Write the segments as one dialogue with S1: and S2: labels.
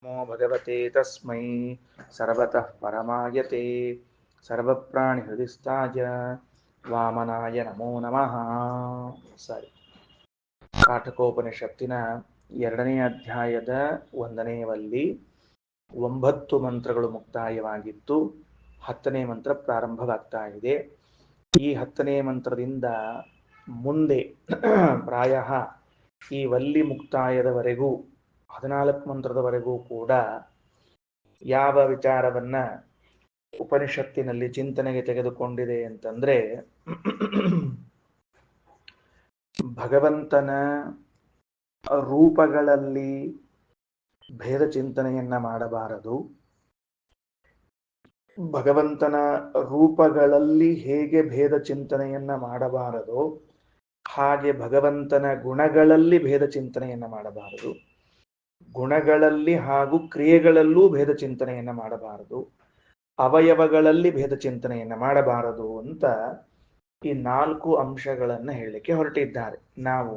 S1: नमो भगवते तस्मै सर्वतः परमायते सर्वप्राणिहृदिस्थाय ವಾಮನಾಯ ನಮೋ ನಮಃ. ಸರಿ, ಕಾಠಕೋಪನಿಷತ್ತಿನ 2ನೇ ಅಧ್ಯಾಯದ 1ನೇ ವಲ್ಲಿ 9 ಮಂತ್ರಗಳು ಮುಕ್ತಾಯವಾಗಿತ್ತು. 10ನೇ ಮಂತ್ರ ಪ್ರಾರಂಭವಾಗ್ತಾ ಇದೆ. ಈ 10ನೇ ಮಂತ್ರದಿಂದ ಮುಂದೆ ಪ್ರಾಯ ಈ ವಲ್ಲಿ ಮುಕ್ತಾಯದವರೆಗೂ 14 ಮಂತ್ರದವರೆಗೂ ಕೂಡ ಯಾವ ವಿಚಾರವನ್ನ ಉಪನಿಷತ್ತಿನಲ್ಲಿ ಚಿಂತನೆಗೆ ತೆಗೆದುಕೊಂಡಿದೆ ಅಂತಂದ್ರೆ, ಭಗವಂತನ ರೂಪಗಳಲ್ಲಿ ಭೇದ ಚಿಂತನೆಯನ್ನ ಮಾಡಬಾರದು. ಭಗವಂತನ ರೂಪಗಳಲ್ಲಿ ಹೇಗೆ ಭೇದ ಚಿಂತನೆಯನ್ನ ಮಾಡಬಾರದು, ಹಾಗೆ ಭಗವಂತನ ಗುಣಗಳಲ್ಲಿ ಭೇದ ಚಿಂತನೆಯನ್ನ ಮಾಡಬಾರದು. ಗುಣಗಳಲ್ಲಿ ಹಾಗೂ ಕ್ರಿಯೆಗಳಲ್ಲೂ ಭೇದ ಚಿಂತನೆಯನ್ನ ಮಾಡಬಾರದು. ಅವಯವಗಳಲ್ಲಿ ಭೇದ ಚಿಂತನೆಯನ್ನ ಮಾಡಬಾರದು ಅಂತ ಈ 4 ಅಂಶಗಳನ್ನ ಹೇಳಲಿಕ್ಕೆ ಹೊರಟಿದ್ದಾರೆ. ನಾವು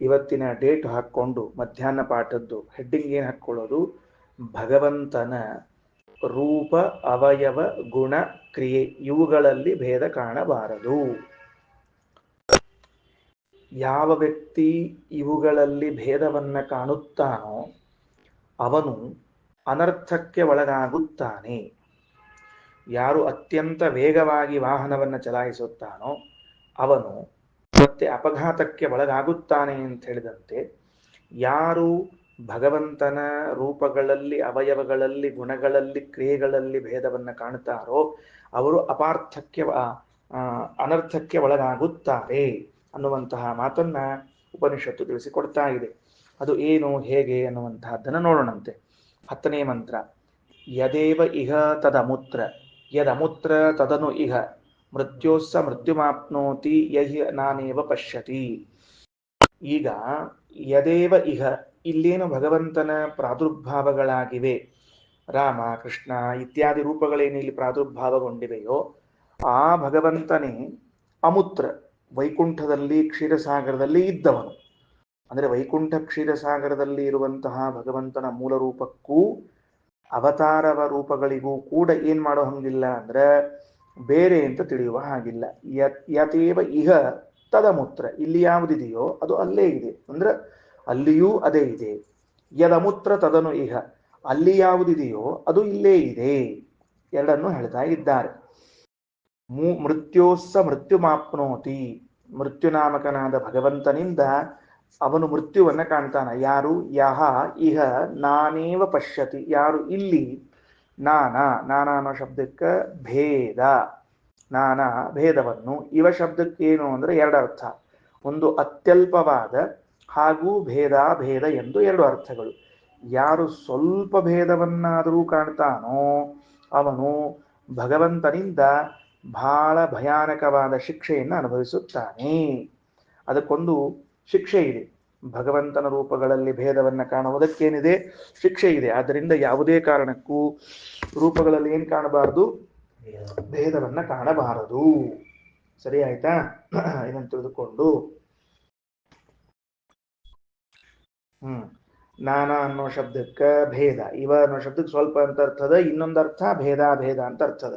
S1: ಇವತ್ತಿನ ಡೇಟ್ ಹಾಕ್ಕೊಂಡು ಮಧ್ಯಾಹ್ನ ಪಾಠದ್ದು ಹೆಡ್ಡಿಂಗ್ ಏನು ಹಾಕ್ಕೊಳ್ಳೋದು, ಭಗವಂತನ ರೂಪ, ಅವಯವ, ಗುಣ, ಕ್ರಿಯೆ ಇವುಗಳಲ್ಲಿ ಭೇದ ಕಾಣಬಾರದು. ಯಾವ ವ್ಯಕ್ತಿ ಇವುಗಳಲ್ಲಿ ಭೇದವನ್ನ ಕಾಣುತ್ತಾನೋ ಅವನು ಅನರ್ಥಕ್ಕೆ ಒಳಗಾಗುತ್ತಾನೆ. ಯಾರು ಅತ್ಯಂತ ವೇಗವಾಗಿ ವಾಹನವನ್ನು ಚಲಾಯಿಸುತ್ತಾನೋ ಅವನು ಮತ್ತೆ ಅಪಘಾತಕ್ಕೆ ಒಳಗಾಗುತ್ತಾನೆ ಅಂತ ಹೇಳಿದಂತೆ, ಯಾರು ಭಗವಂತನ ರೂಪಗಳಲ್ಲಿ, ಅವಯವಗಳಲ್ಲಿ, ಗುಣಗಳಲ್ಲಿ, ಕ್ರಿಯೆಗಳಲ್ಲಿ ಭೇದವನ್ನು ಕಾಣುತ್ತಾರೋ ಅವರು ಅನರ್ಥಕ್ಕೆ ಒಳಗಾಗುತ್ತಾರೆ ಅನ್ನುವಂತಹ ಮಾತನ್ನ ಉಪನಿಷತ್ತು ತಿಳಿಸಿಕೊಡ್ತಾ ಇದೆ. ಅದು ಏನು, ಹೇಗೆ ಅನ್ನುವಂತಹದ್ದನ್ನು ನೋಡೋಣಂತೆ. 10ನೇ ಮಂತ್ರ, ಯದೇವ ಇಹ ತದಮುತ್ರ ಯದಮುತ್ರ ತದನು ಇಹ ಮೃತ್ಯೋಸ್ಸ ಮೃತ್ಯುಮಾಪ್ನೋತಿ ಯಹಿ ನಾನೇವ ಪಶ್ಯತಿ. ಈಗ ಯದೇವ ಇಹ, ಇಲ್ಲೇನು ಭಗವಂತನ ಪ್ರಾದುರ್ಭಾವಗಳಾಗಿವೆ, ರಾಮ, ಕೃಷ್ಣ ಇತ್ಯಾದಿ ರೂಪಗಳೇನು ಇಲ್ಲಿ ಪ್ರಾದುರ್ಭಾವಗೊಂಡಿವೆಯೋ ಆ ಭಗವಂತನೇ ಅಮುತ್ರ, ವೈಕುಂಠದಲ್ಲಿ ಕ್ಷೀರಸಾಗರದಲ್ಲಿ ಇದ್ದವನು. ಅಂದರೆ ವೈಕುಂಠ ಕ್ಷೀರಸಾಗರದಲ್ಲಿ ಇರುವಂತಹ ಭಗವಂತನ ಮೂಲ ರೂಪಕ್ಕೂ ಅವತಾರವ ರೂಪಗಳಿಗೂ ಕೂಡ ಏನ್ ಮಾಡೋ ಹಂಗಿಲ್ಲ, ಅಂದ್ರೆ ಬೇರೆ ಅಂತ ತಿಳಿಯುವ ಹಾಗಿಲ್ಲ. ಯತೇವ ಇಹ ತದಮುತ್ರ, ಇಲ್ಲಿ ಯಾವುದಿದೆಯೋ ಅದು ಅಲ್ಲೇ ಇದೆ, ಅಂದ್ರೆ ಅಲ್ಲಿಯೂ ಅದೇ ಇದೆ. ಯದಮುತ್ರ ತದನು ಇಹ, ಅಲ್ಲಿ ಯಾವುದಿದೆಯೋ ಅದು ಇಲ್ಲೇ ಇದೆ. ಎರಡನ್ನು ಹೇಳ್ತಾ ಇದ್ದಾರೆ. ಮೃತ್ಯೋಸ್ಸ ಮೃತ್ಯುಮಾಪ್ನೋತಿ, ಮೃತ್ಯುನಾಮಕನಾದ ಭಗವಂತನಿಂದ ಅವನು ಮೃತ್ಯುವನ್ನ ಕಾಣ್ತಾನ. ಯಾರು? ಯಹ ಇಹ ನಾನೇವ ಪಶ್ಯತಿ, ಯಾರು ಇಲ್ಲಿ ನಾನಾ ಅನ್ನೋ ಶಬ್ದಕ್ಕೆ ಭೇದ, ನಾನಾ ಭೇದವನ್ನು, ಇವ ಶಬ್ದಕ್ಕೆ ಏನು ಅಂದ್ರೆ ಎರಡು ಅರ್ಥ. ಒಂದು ಅತ್ಯಲ್ಪವಾದ ಹಾಗೂ ಭೇದ ಎಂದು 2 ಅರ್ಥಗಳು. ಯಾರು ಸ್ವಲ್ಪ ಭೇದವನ್ನಾದರೂ ಕಾಣ್ತಾನೋ ಅವನು ಭಗವಂತನಿಂದ ಬಹಳ ಭಯಾನಕವಾದ ಶಿಕ್ಷೆಯನ್ನು ಅನುಭವಿಸುತ್ತಾನೆ. ಅದಕ್ಕೊಂದು ಶಿಕ್ಷೆ ಇದೆ. ಭಗವಂತನ ರೂಪಗಳಲ್ಲಿ ಭೇದವನ್ನ ಕಾಣುವುದಕ್ಕೇನಿದೆ, ಶಿಕ್ಷೆ ಇದೆ. ಆದ್ದರಿಂದ ಯಾವುದೇ ಕಾರಣಕ್ಕೂ ರೂಪಗಳಲ್ಲಿ ಏನ್ ಕಾಣಬಾರದು, ಭೇದವನ್ನ ಕಾಣಬಾರದು. ಸರಿ ಆಯ್ತಾ? ಏನಂತ ತಿಳಿದುಕೊಂಡು ನಾನಾ ಅನ್ನೋ ಶಬ್ದಕ್ಕೆ ಭೇದ, ಇವ ಅನ್ನೋ ಶಬ್ದಕ್ಕೆ ಸ್ವಲ್ಪ ಅಂತ ಅರ್ಥದ, ಇನ್ನೊಂದು ಅರ್ಥ ಭೇದ ಅಂತ ಅರ್ಥದ.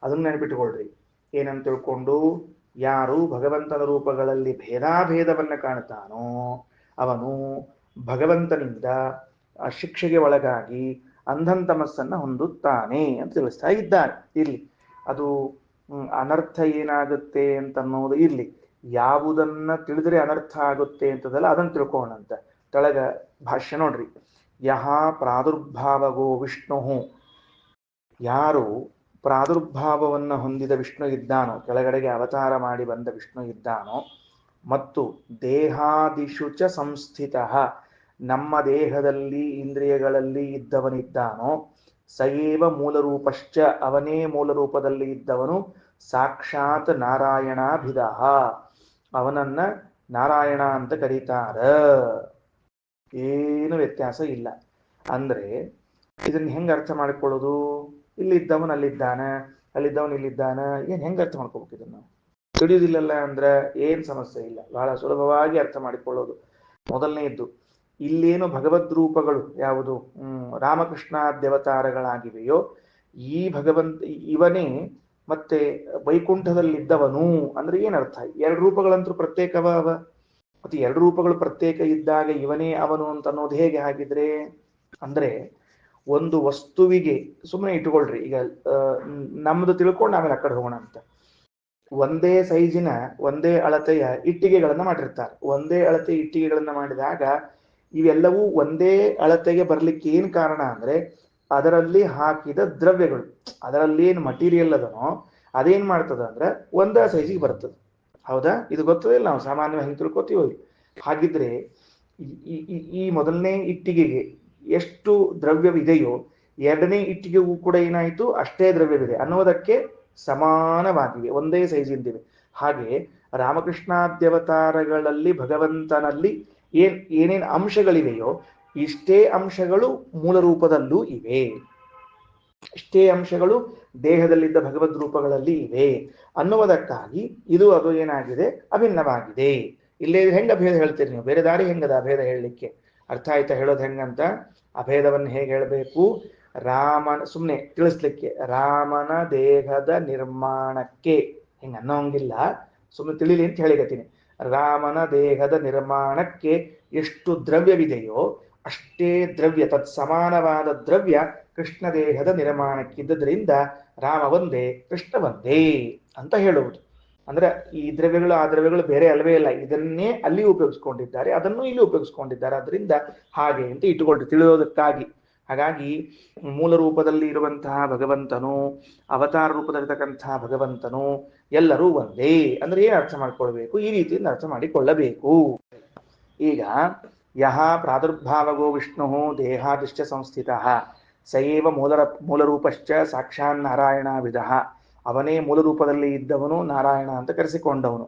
S1: ಅದನ್ನ ನೆನಪಿಟ್ಟುಕೊಳ್ರಿ. ಏನಂತ ತಿಳ್ಕೊಂಡು, ಯಾರು ಭಗವಂತನ ರೂಪಗಳಲ್ಲಿ ಭೇದವನ್ನ ಕಾಣ್ತಾನೋ ಅವನು ಭಗವಂತನಿಂದ ಶಿಕ್ಷೆಗೆ ಒಳಗಾಗಿ ಅಂಧಂತಮಸ್ಸನ್ನ ಹೊಂದುತ್ತಾನೆ ಅಂತ ತಿಳಿಸ್ತಾ ಇದ್ದಾರೆ. ಇರ್ಲಿ, ಅದು ಅನರ್ಥ ಏನಾಗುತ್ತೆ ಅಂತನ್ನೋದು ಇರ್ಲಿ. ಯಾವುದನ್ನ ತಿಳಿದ್ರೆ ಅನರ್ಥ ಆಗುತ್ತೆ ಅಂತದಲ್ಲ, ಅದನ್ನು ತಿಳ್ಕೋಣಂತ. ಕೆಳಗ ಭಾಷ್ಯ ನೋಡ್ರಿ. ಯಹ ಪ್ರಾದುರ್ಭಾವಗೋ ವಿಷ್ಣು, ಯಾರು ಪ್ರಾದುರ್ಭಾವವನ್ನ ಹೊಂದಿದ ವಿಷ್ಣು ಇದ್ದಾನೋ, ಕೆಳಗಡೆಗೆ ಅವತಾರ ಮಾಡಿ ಬಂದ ವಿಷ್ಣು ಇದ್ದಾನೋ, ಮತ್ತು ದೇಹಾದಿಶುಚ ಸಂಸ್ಥಿತ, ನಮ್ಮ ದೇಹದಲ್ಲಿ ಇಂದ್ರಿಯಗಳಲ್ಲಿ ಇದ್ದವನಿದ್ದಾನೋ, ಸಯೇವ ಮೂಲರೂಪಶ್ಚ, ಅವನೇ ಮೂಲ ರೂಪದಲ್ಲಿ ಇದ್ದವನು, ಸಾಕ್ಷಾತ್ ನಾರಾಯಣಾಭಿಧ, ಅವನನ್ನ ನಾರಾಯಣ ಅಂತ ಕರೀತಾರ. ಏನು ವ್ಯತ್ಯಾಸ ಇಲ್ಲ. ಅಂದ್ರೆ ಇದನ್ನ ಹೆಂಗ ಅರ್ಥ ಮಾಡಿಕೊಳ್ಳೋದು? ಇಲ್ಲಿದ್ದವನು ಅಲ್ಲಿದ್ದಾನ, ಅಲ್ಲಿದ್ದವನು ಇಲ್ಲಿದ್ದಾನ, ಏನ್ ಹೆಂಗ ಅರ್ಥ ಮಾಡ್ಕೋಬೇಕು? ಇದನ್ನ ತಿಳಿಯುವುದಿಲ್ಲಲ್ಲ ಅಂದ್ರೆ ಏನ್ ಸಮಸ್ಯೆ ಇಲ್ಲ, ಬಹಳ ಸುಲಭವಾಗಿ ಅರ್ಥ ಮಾಡಿಕೊಳ್ಳೋದು. ಮೊದಲನೇ ಇದ್ದು ಇಲ್ಲೇನು ಭಗವದ್ ರೂಪಗಳು ಯಾವುದು ರಾಮಕೃಷ್ಣ ದೇವತಾರಗಳಾಗಿವೆಯೋ ಈ ಭಗವಂತ ಇವನೇ ಮತ್ತೆ ವೈಕುಂಠದಲ್ಲಿದ್ದವನು ಅಂದ್ರೆ ಏನರ್ಥ? ಎರಡು ರೂಪಗಳಂತೂ ಪ್ರತ್ಯೇಕವ ಅವ. ಮತ್ತೆ ಎರಡು ರೂಪಗಳು ಪ್ರತ್ಯೇಕ ಇದ್ದಾಗ ಇವನೇ ಅವನು ಅಂತ ಅನ್ನೋದು ಹೇಗೆ ಹಾಗಿದ್ರೆ? ಅಂದ್ರೆ ಒಂದು ವಸ್ತುವಿಗೆ ಸುಮ್ಮನೆ ಇಟ್ಕೊಳ್ರಿ, ಈಗ ನಮ್ದು ತಿಳ್ಕೊಂಡು ಆಮೇಲೆ ಆ ಕಡೆ ಹೋಗೋಣ ಅಂತ. ಒಂದೇ ಸೈಜಿನ ಒಂದೇ ಅಳತೆಯ ಇಟ್ಟಿಗೆಗಳನ್ನ ಮಾಡಿರ್ತಾರೆ. ಒಂದೇ ಅಳತೆ ಇಟ್ಟಿಗೆಗಳನ್ನ ಮಾಡಿದಾಗ ಇವೆಲ್ಲವೂ ಒಂದೇ ಅಳತೆಗೆ ಬರ್ಲಿಕ್ಕೆ ಏನ್ ಕಾರಣ ಅಂದ್ರೆ ಅದರಲ್ಲಿ ಹಾಕಿದ ದ್ರವ್ಯಗಳು, ಅದರಲ್ಲಿ ಏನು ಮಟೀರಿಯಲ್ ಅದನೋ ಅದೇನ್ ಮಾಡ್ತದ ಅಂದ್ರೆ ಒಂದೇ ಸೈಜಿಗೆ ಬರ್ತದೆ. ಹೌದಾ? ಇದು ಗೊತ್ತದಿಲ್ಲ, ನಾವು ಸಾಮಾನ್ಯವಾಗಿ ಹೆಂಗೆ ತಿಳ್ಕೊತೀವಿ. ಹಾಗಿದ್ರೆ ಈ ಮೊದಲನೇ ಇಟ್ಟಿಗೆಗೆ ಎಷ್ಟು ದ್ರವ್ಯವಿದೆಯೋ ಎರಡನೇ ಇಟ್ಟಿಗೆಗೂ ಕೂಡ ಏನಾಯಿತು ಅಷ್ಟೇ ದ್ರವ್ಯವಿದೆ ಅನ್ನೋದಕ್ಕೆ ಸಮಾನವಾಗಿವೆ, ಒಂದೇ ಸೈಜಿಂದಿವೆ. ಹಾಗೆ ರಾಮಕೃಷ್ಣಾದ್ಯವತಾರಗಳಲ್ಲಿ ಭಗವಂತನಲ್ಲಿ ಏನೇನು ಅಂಶಗಳಿವೆಯೋ ಇಷ್ಟೇ ಅಂಶಗಳು ಮೂಲ ರೂಪದಲ್ಲೂ ಇವೆ, ಇಷ್ಟೇ ಅಂಶಗಳು ದೇಹದಲ್ಲಿದ್ದ ಭಗವದ್ ರೂಪಗಳಲ್ಲಿ ಇವೆ ಅನ್ನುವುದಕ್ಕಾಗಿ ಇದು ಅದು ಏನಾಗಿದೆ, ಅಭಿನ್ನವಾಗಿದೆ. ಇಲ್ಲೇ ಹೆಂಗ ಅಭೇದ ಹೇಳ್ತೀರಿ ನೀವು? ಬೇರೆ ದಾರಿ ಹೆಂಗದ ಅಭೇದ ಹೇಳಲಿಕ್ಕೆ? ಅರ್ಥ ಆಯ್ತಾ ಹೇಳೋದು ಹೆಂಗಂತ? ಅಭೇದವನ್ನು ಹೇಗೆ ಹೇಳಬೇಕು? ರಾಮನ ಸುಮ್ಮನೆ ತಿಳಿಸ್ಲಿಕ್ಕೆ ರಾಮನ ದೇಹದ ನಿರ್ಮಾಣಕ್ಕೆ ಹಿಂಗ ಅನ್ನೋಂಗಿಲ್ಲ, ಸುಮ್ಮನೆ ತಿಳಿಲಿ ಅಂತ ಹೇಳಿಗತ್ತೀನಿ. ರಾಮನ ದೇಹದ ನಿರ್ಮಾಣಕ್ಕೆ ಎಷ್ಟು ದ್ರವ್ಯವಿದೆಯೋ ಅಷ್ಟೇ ದ್ರವ್ಯ, ತತ್ ಸಮಾನವಾದ ದ್ರವ್ಯ ಕೃಷ್ಣ ದೇಹದ ನಿರ್ಮಾಣಕ್ಕಿದ್ದರಿಂದ ರಾಮ ಒಂದೇ ಕೃಷ್ಣ ಒಂದೇ ಅಂತ ಹೇಳುವುದು. ಅಂದ್ರೆ ಈ ದ್ರವ್ಯಗಳು ಆ ದ್ರವ್ಯಗಳು ಬೇರೆ ಅಲ್ವೇ ಇಲ್ಲ, ಇದನ್ನೇ ಅಲ್ಲಿ ಉಪಯೋಗಿಸ್ಕೊಂಡಿದ್ದಾರೆ, ಅದನ್ನು ಇಲ್ಲಿ ಉಪಯೋಗಿಸ್ಕೊಂಡಿದ್ದಾರೆ. ಅದರಿಂದ ಹಾಗೆ ಅಂತ ಇಟ್ಟುಕೊಂಡ್ರೆ ತಿಳಿಯೋದಕ್ಕಾಗಿ. ಹಾಗಾಗಿ ಮೂಲ ರೂಪದಲ್ಲಿ ಇರುವಂತಹ ಭಗವಂತನು, ಅವತಾರ ರೂಪದಲ್ಲಿರ್ತಕ್ಕಂತಹ ಭಗವಂತನು ಎಲ್ಲರೂ ಒಂದೇ ಅಂದ್ರೆ ಏನ್ ಅರ್ಥ ಮಾಡ್ಕೊಳ್ಬೇಕು? ಈ ರೀತಿಯಿಂದ ಅರ್ಥ ಮಾಡಿಕೊಳ್ಳಬೇಕು. ಈಗ ಯಹ ಪ್ರಾದುರ್ಭಾವಗೋ ವಿಷ್ಣು ದೇಹಾದಿಶ್ಚ ಸಂಸ್ಥಿತ ಸಯೇವ ಮೂಲರೂಪಶ್ಚ ಸಾಕ್ಷಾನ್ ನಾರಾಯಣ ವಿಧ. ಅವನೇ ಮೂಲ ರೂಪದಲ್ಲಿ ಇದ್ದವನು, ನಾರಾಯಣ ಅಂತ ಕರೆಸಿಕೊಂಡವನು.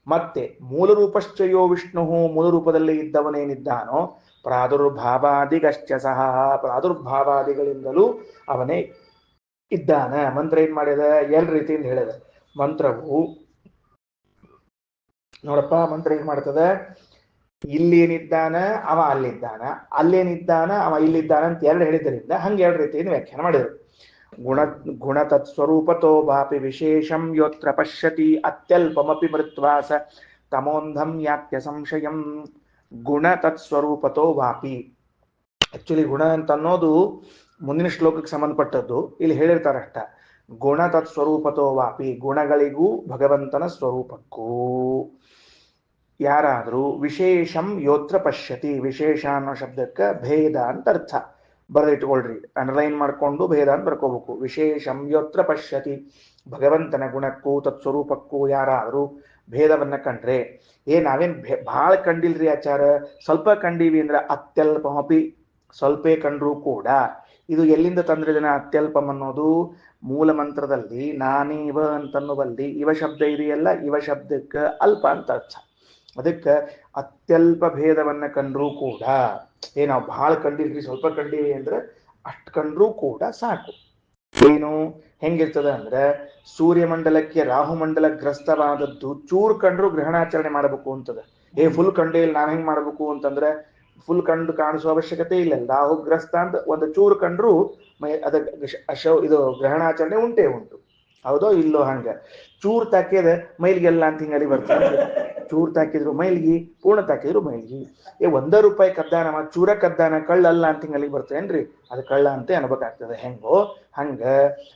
S1: ಮತ್ತೆ ಮೂಲರೂಪಶ್ಚಯೋ ವಿಷ್ಣು, ಮೂಲ ರೂಪದಲ್ಲಿ ಇದ್ದವನೇನಿದ್ದಾನೋ ಪ್ರಾದುರ್ಭಾವಾದಿಗಶ್ಚ ಸಹ, ಪ್ರಾದುರ್ಭಾವಾದಿಗಳಿಂದಲೂ ಅವನೇ ಇದ್ದಾನ. ಮಂತ್ರ ಏನ್ ಮಾಡಿದ? ಎರಡು ರೀತಿಯಿಂದ ಹೇಳಿದ. ಮಂತ್ರವು ನೋಡಪ್ಪ, ಮಂತ್ರ ಏನ್ ಮಾಡ್ತದ? ಇಲ್ಲೇನಿದ್ದಾನ ಅವ ಅಲ್ಲಿದ್ದಾನ, ಅಲ್ಲೇನಿದ್ದಾನ ಅವ ಇಲ್ಲಿದ್ದಾನ ಅಂತ ಎರಡು ಹೇಳಿದ್ರಿಂದ ಹಂಗೆ ಎರಡು ರೀತಿಯಿಂದ ವ್ಯಾಖ್ಯಾನ ಮಾಡಿದರು. ಗುಣ ತತ್ಸ್ವರೂಪತೋ ವಾಪಿ ವಿಶೇಷಂ ಯೋತ್ರ ಪಶ್ಯತಿ ಅತ್ಯಲ್ಪಮಪಿ ಮೃತ್ವಾಸ ತಮೋಂಧಂ ಯಾತ್ಯ ಸಂಶಯಂ. ಗುಣ ತತ್ಸ್ವರೂಪತೋ ವಾಪಿ, ಆಕ್ಚುಲಿ ಗುಣ ಅಂತ ಅನ್ನೋದು ಮುಂದಿನ ಶ್ಲೋಕಕ್ಕೆ ಸಂಬಂಧಪಟ್ಟದ್ದು, ಇಲ್ಲಿ ಹೇಳಿರ್ತಾರಷ್ಟ. ಗುಣ ತತ್ಸ್ವರೂಪತೋ ವಾಪಿ, ಗುಣಗಳಿಗೂ ಭಗವಂತನ ಸ್ವರೂಪಕ್ಕೂ ಯಾರಾದರೂ ವಿಶೇಷಂ ಯೋತ್ರ ಪಶ್ಯತಿ, ವಿಶೇಷ ಅನ್ನೋ ಶಬ್ದಕ್ಕೆ ಭೇದ ಅಂತ ಅರ್ಥ. ಬರೆದಿಟ್ಕೊಳ್ರಿ, ಅಂಡರ್ಲೈನ್ ಮಾಡ್ಕೊಂಡು ಭೇದ ಅಂತ ಬರ್ಕೋಬೇಕು. ವಿಶೇಷಂ ಯೋತ್ರ ಪಶ್ಯತಿ, ಭಗವಂತನ ಗುಣಕ್ಕೂ ತತ್ಸ್ವರೂಪಕ್ಕೂ ಯಾರಾದರೂ ಭೇದವನ್ನ ಕಂಡ್ರೆ, ನಾವೇನ್ ಭಾಳ ಕಂಡಿಲ್ರಿ ಆಚಾರ, ಸ್ವಲ್ಪ ಕಂಡೀವಿ ಅಂದ್ರೆ ಅತ್ಯಲ್ಪಮಪಿ, ಸ್ವಲ್ಪೇ ಕಂಡ್ರೂ ಕೂಡ. ಇದು ಎಲ್ಲಿಂದ ತಂದ್ರಿದನ ಅತ್ಯಲ್ಪಂ ಅನ್ನೋದು? ಮೂಲ ಮಂತ್ರದಲ್ಲಿ ನಾನೀವ ಅಂತನ್ನುವಲ್ಲಿ ಇವ ಶಬ್ದ ಇದೆಯಲ್ಲ, ಇವ ಶಬ್ದಕ್ಕೆ ಅಲ್ಪ ಅಂತ ಅರ್ಥ. ಅದಕ್ಕೆ ಅತ್ಯಲ್ಪ ಭೇದವನ್ನ ಕಂಡ್ರೂ ಕೂಡ, ನಾವು ಬಹಳ ಕಂಡಿಲ್ರಿ ಸ್ವಲ್ಪ ಕಂಡೀವಿ ಅಂದ್ರೆ ಅಷ್ಟು ಕಂಡ್ರೂ ಕೂಡ ಸಾಕು. ಏನು ಹೆಂಗಿರ್ತದ ಅಂದ್ರೆ, ಸೂರ್ಯಮಂಡಲಕ್ಕೆ ರಾಹುಮಂಡಲ ಗ್ರಸ್ತವಾದದ್ದು ಚೂರು ಕಂಡ್ರು ಗ್ರಹಣಾಚರಣೆ ಮಾಡಬೇಕು ಅಂತದ. ಫುಲ್ ಕಂಡೇ ಇಲ್ಲ ನಾನ್ ಹೆಂಗ್ ಮಾಡ್ಬೇಕು ಅಂತಂದ್ರೆ, ಫುಲ್ ಕಂಡು ಕಾಣಿಸುವ ಅವಶ್ಯಕತೆ ಇಲ್ಲ. ರಾಹುಗ್ರಸ್ತ ಅಂತ ಒಂದು ಚೂರು ಕಂಡ್ರು ಅದ ಇದು ಗ್ರಹಣಾಚರಣೆ ಉಂಟೇ ಉಂಟು. ಹೌದೋ ಇಲ್ಲೋ? ಹಂಗ ಚೂರು ತಾಕಿದ ಮೈಲಿಗೆಲ್ಲ ಅಂತ ಹಿಂಗಲ್ಲಿ ಬರ್ತದೆ. ಚೂರು ತಾಕಿದ್ರು ಮೈಲಿಗೆ, ಪೂರ್ಣ ತಾಕಿದ್ರು ಮೈಲಿಗೆ. ₹1 ಕದ್ದಾನ ಚೂರ ಕದ್ದಾನ ಕಳ್ಳಲ್ಲ ಅಂತ ಹಿಂಗಲ್ಲಿಗೆ ಬರ್ತೇನ್ರಿ, ಅದು ಕಳ್ಳ ಅಂತ ಅನ್ಬೇಕಾಗ್ತದೆ. ಹೆಂಗೋ ಹಂಗ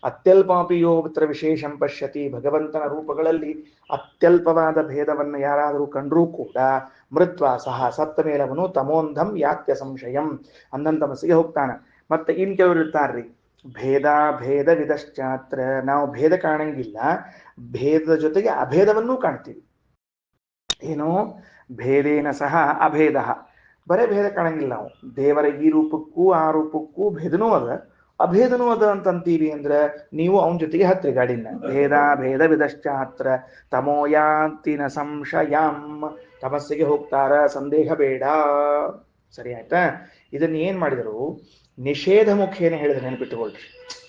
S1: ಅತ್ಯಲ್ಪಮಪಿ ಯೋ ಮಿತ್ರ ವಿಶೇಷಂ ಪಶ್ಯತಿ, ಭಗವಂತನ ರೂಪಗಳಲ್ಲಿ ಅತ್ಯಲ್ಪವಾದ ಭೇದವನ್ನು ಯಾರಾದರೂ ಕಂಡ್ರೂ ಕೂಡ ಮೃತ್ವ ಸಹ, ಸತ್ತ ಮೇಲವನು ತಮೋಂಧಂ ಯಾತ್ಯ ಸಂಶಯಂ, ಅಂಧನ್ ತಮಸ್ಸಿಗೆ ಹೋಗ್ತಾನ. ಮತ್ತೆ ಇನ್ ಕೆಲವರು ಇರ್ತಾರ್ರಿ, ಭೇದ ವಿಧಶ್ಚಾತ್ರ, ನಾವು ಭೇದ ಕಾಣಂಗಿಲ್ಲ, ಭೇದದ ಜೊತೆಗೆ ಅಭೇದವನ್ನೂ ಕಾಣ್ತೀವಿ. ಏನು? ಭೇದೇನ ಸಹ ಅಭೇದ, ಬರೇ ಭೇದ ಕಾಣಂಗಿಲ್ಲ ನಾವು. ದೇವರ ಈ ರೂಪಕ್ಕೂ ಆ ರೂಪಕ್ಕೂ ಭೇದನೂ ಅದ, ಅಭೇದನೂ ಅದ ಅಂತಂತೀವಿ ಅಂದ್ರೆ ನೀವು ಅವನ ಜೊತೆಗೆ ಹತ್ರಿ ಗಾಡಿನ. ಭೇದ ವಿಧಶ್ಚಾತ್ರ ತಮೋಯಾಂತಿನ ಸಂಶಯಂ, ತಮಸ್ಸಿಗೆ ಹೋಗ್ತಾರ, ಸಂದೇಹ ಬೇಡ. ಸರಿ ಆಯ್ತಾ? ಇದನ್ನ ಏನ್ ಮಾಡಿದರು? ನಿಷೇಧ ಮುಖೇನ ಹೇಳಿದ್ರೆ, ನೆನಪಿಟ್ಟುಕೊಳ್ರಿ.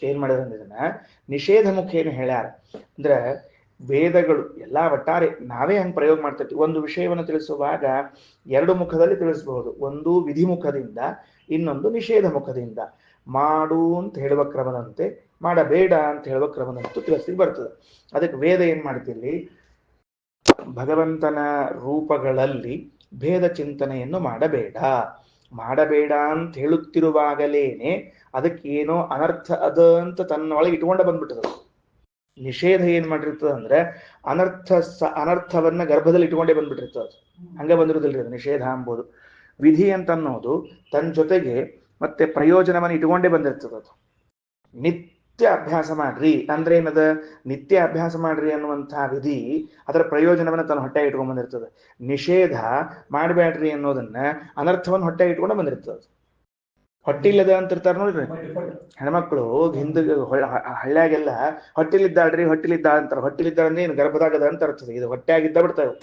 S1: ಏನ್ ಮಾಡಿದ್ರು ಅಂದ್ರೆ ಇದನ್ನ ನಿಷೇಧ ಮುಖೇನ ಹೇಳ್ಯಾರ. ಅಂದ್ರೆ ವೇದಗಳು ಎಲ್ಲ ಒಟ್ಟಾರೆ ನಾವೇ ಹಂಗೆ ಪ್ರಯೋಗ ಮಾಡ್ತಿರ್ತೀವಿ. ಒಂದು ವಿಷಯವನ್ನು ತಿಳಿಸುವಾಗ ಎರಡು ಮುಖದಲ್ಲಿ ತಿಳಿಸಬಹುದು. ಒಂದು ವಿಧಿಮುಖದಿಂದ, ಇನ್ನೊಂದು ನಿಷೇಧ ಮುಖದಿಂದ. ಮಾಡು ಅಂತ ಹೇಳುವ ಕ್ರಮದಂತೆ, ಮಾಡಬೇಡ ಅಂತ ಹೇಳುವ ಕ್ರಮದಂತೂ ತಿಳಿಸ್ಲಿಕ್ಕೆ ಬರ್ತದೆ. ಅದಕ್ಕೆ ವೇದ ಏನ್ ಮಾಡ್ತಿಲ್ಲಿ, ಭಗವಂತನ ರೂಪಗಳಲ್ಲಿ ಭೇದ ಚಿಂತನೆಯನ್ನು ಮಾಡಬೇಡ, ಮಾಡಬೇಡ ಅಂತ ಹೇಳುತ್ತಿರುವಾಗಲೇನೆ ಅದಕ್ಕೆ ಏನೋ ಅನರ್ಥ ಅದ ಅಂತ ತನ್ನೊಳಗೆ ಇಟ್ಕೊಂಡ ಬಂದ್ಬಿಟ್ಟದ. ನಿಷೇಧ ಏನ್ ಮಾಡಿರ್ತದ ಅಂದ್ರೆ ಅನರ್ಥವನ್ನ ಗರ್ಭದಲ್ಲಿ ಇಟ್ಕೊಂಡೇ ಬಂದ್ಬಿಟ್ಟಿರ್ತದ. ಹಂಗ ಬಂದಿರೋದಿಲ್ರಿ ಅದು ನಿಷೇಧ ಎಂಬುದು. ವಿಧಿ ಅಂತ ಅನ್ನೋದು ತನ್ನ ಜೊತೆಗೆ ಮತ್ತೆ ಪ್ರಯೋಜನವನ್ನು ಇಟ್ಕೊಂಡೇ ಬಂದಿರ್ತದ. ಅದು ನಿತ್ಯ ಅಭ್ಯಾಸ ಮಾಡ್ರಿ ಅಂದ್ರೆ ಏನದ, ನಿತ್ಯ ಅಭ್ಯಾಸ ಮಾಡ್ರಿ ಅನ್ನುವಂತಹ ವಿಧಿ ಅದರ ಪ್ರಯೋಜನವನ್ನ ತನ್ನ ಹೊಟ್ಟೆ ಇಟ್ಕೊಂಡ್ ಬಂದಿರ್ತದೆ. ನಿಷೇಧ ಮಾಡಬೇಡ್ರಿ ಅನ್ನೋದನ್ನ ಅನರ್ಥವನ್ನು ಹೊಟ್ಟೆ ಇಟ್ಕೊಂಡು ಬಂದಿರ್ತದೆ. ಹೊಟ್ಟಿಲ್ಲದ ಅಂತ ಇರ್ತಾರ ನೋಡ್ರಿ ಹೆಣ್ಮಕ್ಳು, ಹಿಂದ ಹಳ್ಳ್ಯಾಗೆಲ್ಲ ಹೊಟ್ಟಿಲಿದ್ದಾಳ್ರಿ ಹೊಟ್ಟಿಲಿದ್ದ ಅಂತಾರ. ಹೊಟ್ಟಿಲಿದ್ದ ಅಂದ್ರೆ ಏನು, ಗರ್ಭದಾಗದ ಅಂತ ಅರ್ಥದ. ಇದು ಹೊಟ್ಟೆ ಆಗಿದ್ದ ಬಿಡ್ತಾವೆ,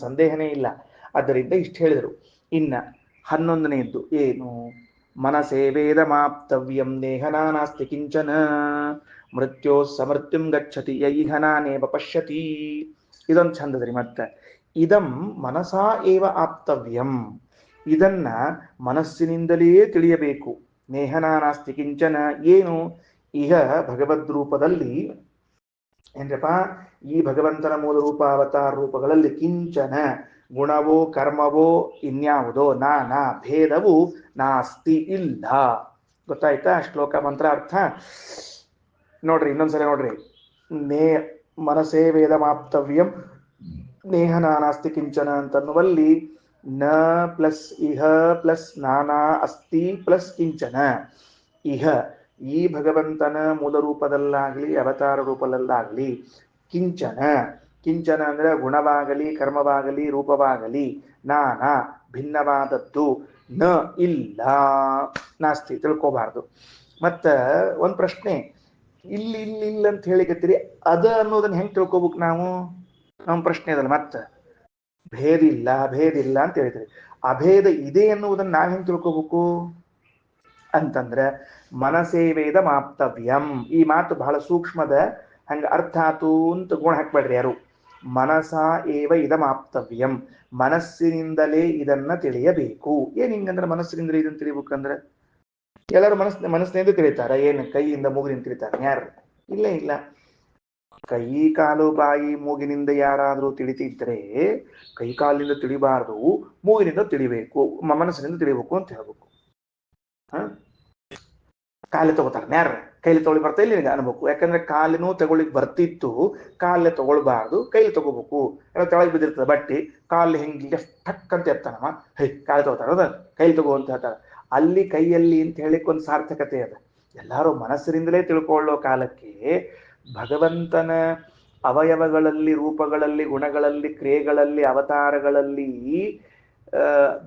S1: ಸಂದೇಹನೇ ಇಲ್ಲ. ಆದ್ದರಿಂದ ಇಷ್ಟು ಹೇಳಿದರು. ಇನ್ನ 11ನೇದ್ದು ಏನು, ಮನಸೇ ವೇದ ಮಾಪ್ತವ್ಯಂ ನೇಹನಾ ನಾಸ್ತಿ ಕಿಂಚನ ಮೃತ್ಯೋ ಸಮೃತ್ಯುಂ ಗಚ್ಚತಿ ಯೈಹನಾನೇವ ಪಶ್ಯತಿ. ಇದೊಂದು ಚಂದದ್ರಿ. ಮತ್ತೆ ಇದಂ ಮನಸಾ ಏವ ಆಪ್ತವ್ಯಂ, ಇದನ್ನ ಮನಸ್ಸಿನಿಂದಲೇ ತಿಳಿಯಬೇಕು. ನೇಹನಾ ನಾಸ್ತಿ ಕಿಂಚನ ಏನು, ಈಗ ಭಗವದ್ ರೂಪದಲ್ಲಿ ಏನ್ರಪ್ಪ, ಈ ಭಗವಂತನ ಮೂಲ ರೂಪ ಅವತಾರ ರೂಪಗಳಲ್ಲಿ ಕಿಂಚನ ಗುಣವೋ ಕರ್ಮವೋ ಇನ್ಯಾವುದೋ ನಾನಾ ಭೇದವು ನಾಸ್ತಿ ಇಲ್ಲ. ಗೊತ್ತಾಯ್ತಾ ಶ್ಲೋಕ ಮಂತ್ರ ಅರ್ಥ? ನೋಡ್ರಿ ಇನ್ನೊಂದ್ಸಲ ನೋಡ್ರಿ. ಮನಸೇ ವೇದ ಮಾಪ್ತವ್ಯಂ ನೇಹನಾ ನಾಸ್ತಿ ಕಿಂಚನ ಅಂತನ್ನುವಲ್ಲಿ ನ ಪ್ಲಸ್ ಇಹ ಪ್ಲಸ್ ನಾನಾ ಅಸ್ತಿ ಪ್ಲಸ್ ಕಿಂಚನ. ಇಹ ಈ ಭಗವಂತನ ಮೂಲ ರೂಪದಲ್ಲಾಗ್ಲಿ ಅವತಾರ ರೂಪದಲ್ಲಾಗ್ಲಿ ಕಿಂಚನ, ಕಿಂಚನ ಅಂದ್ರೆ ಗುಣವಾಗಲಿ ಕರ್ಮವಾಗಲಿ ರೂಪವಾಗಲಿ ನಾನಾ ಭಿನ್ನವಾದದ್ದು ನ ಇಲ್ಲ, ನಾಸ್ತಿ ತಿಳ್ಕೋಬಾರ್ದು. ಮತ್ತ ಒಂದ್ ಪ್ರಶ್ನೆ, ಇಲ್ಲಿ ಇಲ್ಲಿ ಇಲ್ಲ ಅಂತ ಹೇಳಿಕತ್ತೀರಿ, ಅದ ಅನ್ನೋದನ್ನ ಹೆಂಗ್ ತಿಳ್ಕೊಬೇಕು ನಾವು? ನಮ್ಮ ಪ್ರಶ್ನೆ ಅದಲ್ಲ. ಮತ್ತೆ ಭೇದಿಲ್ಲ ಭೇದಿಲ್ಲ ಅಂತ ಹೇಳಿದ್ರಿ, ಅಭೇದ ಇದೆ ಎನ್ನುವುದನ್ನ ನಾವ್ ಹೆಂಗ್ ತಿಳ್ಕೋಬೇಕು ಅಂತಂದ್ರೆ ಮನಸೇ ವೇದ ಮಾಪ್ತವ್ಯಂ. ಈ ಮಾತು ಬಹಳ ಸೂಕ್ಷ್ಮದ, ಹಂಗ ಅರ್ಥ ಆತು ಅಂತ ಗುಣ ಹಾಕ್ಬೇಡ್ರಿ ಯಾರು. ಮನಸ ಏವ ಇದಮಾಪ್ತವ್ಯಂ, ಮನಸ್ಸಿನಿಂದಲೇ ಇದನ್ನ ತಿಳಿಯಬೇಕು. ಏನ್ ಹಿಂಗಂದ್ರೆ ಮನಸ್ಸಿನಿಂದಲೇ ಇದನ್ನ ತಿಳಿಬೇಕಂದ್ರೆ ಎಲ್ಲರೂ ಮನಸ್ಸಿನಿಂದ ತಿಳಿತಾರ? ಏನು ಕೈಯಿಂದ ಮೂಗಿನಿಂದ ತಿಳಿತಾರ ಯಾರು? ಇಲ್ಲೇ ಇಲ್ಲ. ಕೈ ಕಾಲು ಬಾಯಿ ಮೂಗಿನಿಂದ ಯಾರಾದ್ರೂ ತಿಳಿತಿದ್ರೆ ಕೈ ಕಾಲಿನಿಂದ ತಿಳಿಬಾರ್ದು, ಮೂಗಿನಿಂದ ತಿಳಿಬೇಕು, ಮನಸ್ಸಿನಿಂದ ತಿಳಿಬೇಕು ಅಂತ ಹೇಳ್ಬೇಕು. ಕಾಲಿ ತಗೋತಾರ ಯಾರ? ಕೈಲಿ ತಗೊಳ್ಳಿ ಬರ್ತಾ ಇಲ್ಲ ನಿನಗೆ ಅನ್ಬೇಕು. ಯಾಕಂದ್ರೆ ಕಾಲಿನೂ ತಗೊಳ್ಳಿಕ್ ಬರ್ತಿತ್ತು, ಕಾಲೇ ತಗೊಳ್ಬಾರ್ದು, ಕೈಲಿ ತಗೋಬೇಕು. ಎಲ್ಲ ತೆಳಗ್ ಬಿದ್ದಿರ್ತದೆ ಬಟ್ಟಿ, ಕಾಲು ಹಿಂಗೆ ಟಕ್ ಅಂತ ಎತ್ತಾನಮ್ಮ, ಹೇ ಕಾಲಿ ತಗೋತಾರ, ಅದ ಕೈಲಿ ತಗೋ ಅಂತ ಹೇಳ್ತಾರ. ಅಲ್ಲಿ ಕೈಯಲ್ಲಿ ಅಂತ ಹೇಳಿಕ್ ಒಂದು ಸಾರ್ಥಕತೆ ಅದ. ಎಲ್ಲಾರು ಮನಸ್ಸಿನಿಂದಲೇ ತಿಳ್ಕೊಳ್ಳೋ ಕಾಲಕ್ಕೆ ಭಗವಂತನ ಅವಯವಗಳಲ್ಲಿ ರೂಪಗಳಲ್ಲಿ ಗುಣಗಳಲ್ಲಿ ಕ್ರಿಯೆಗಳಲ್ಲಿ ಅವತಾರಗಳಲ್ಲಿ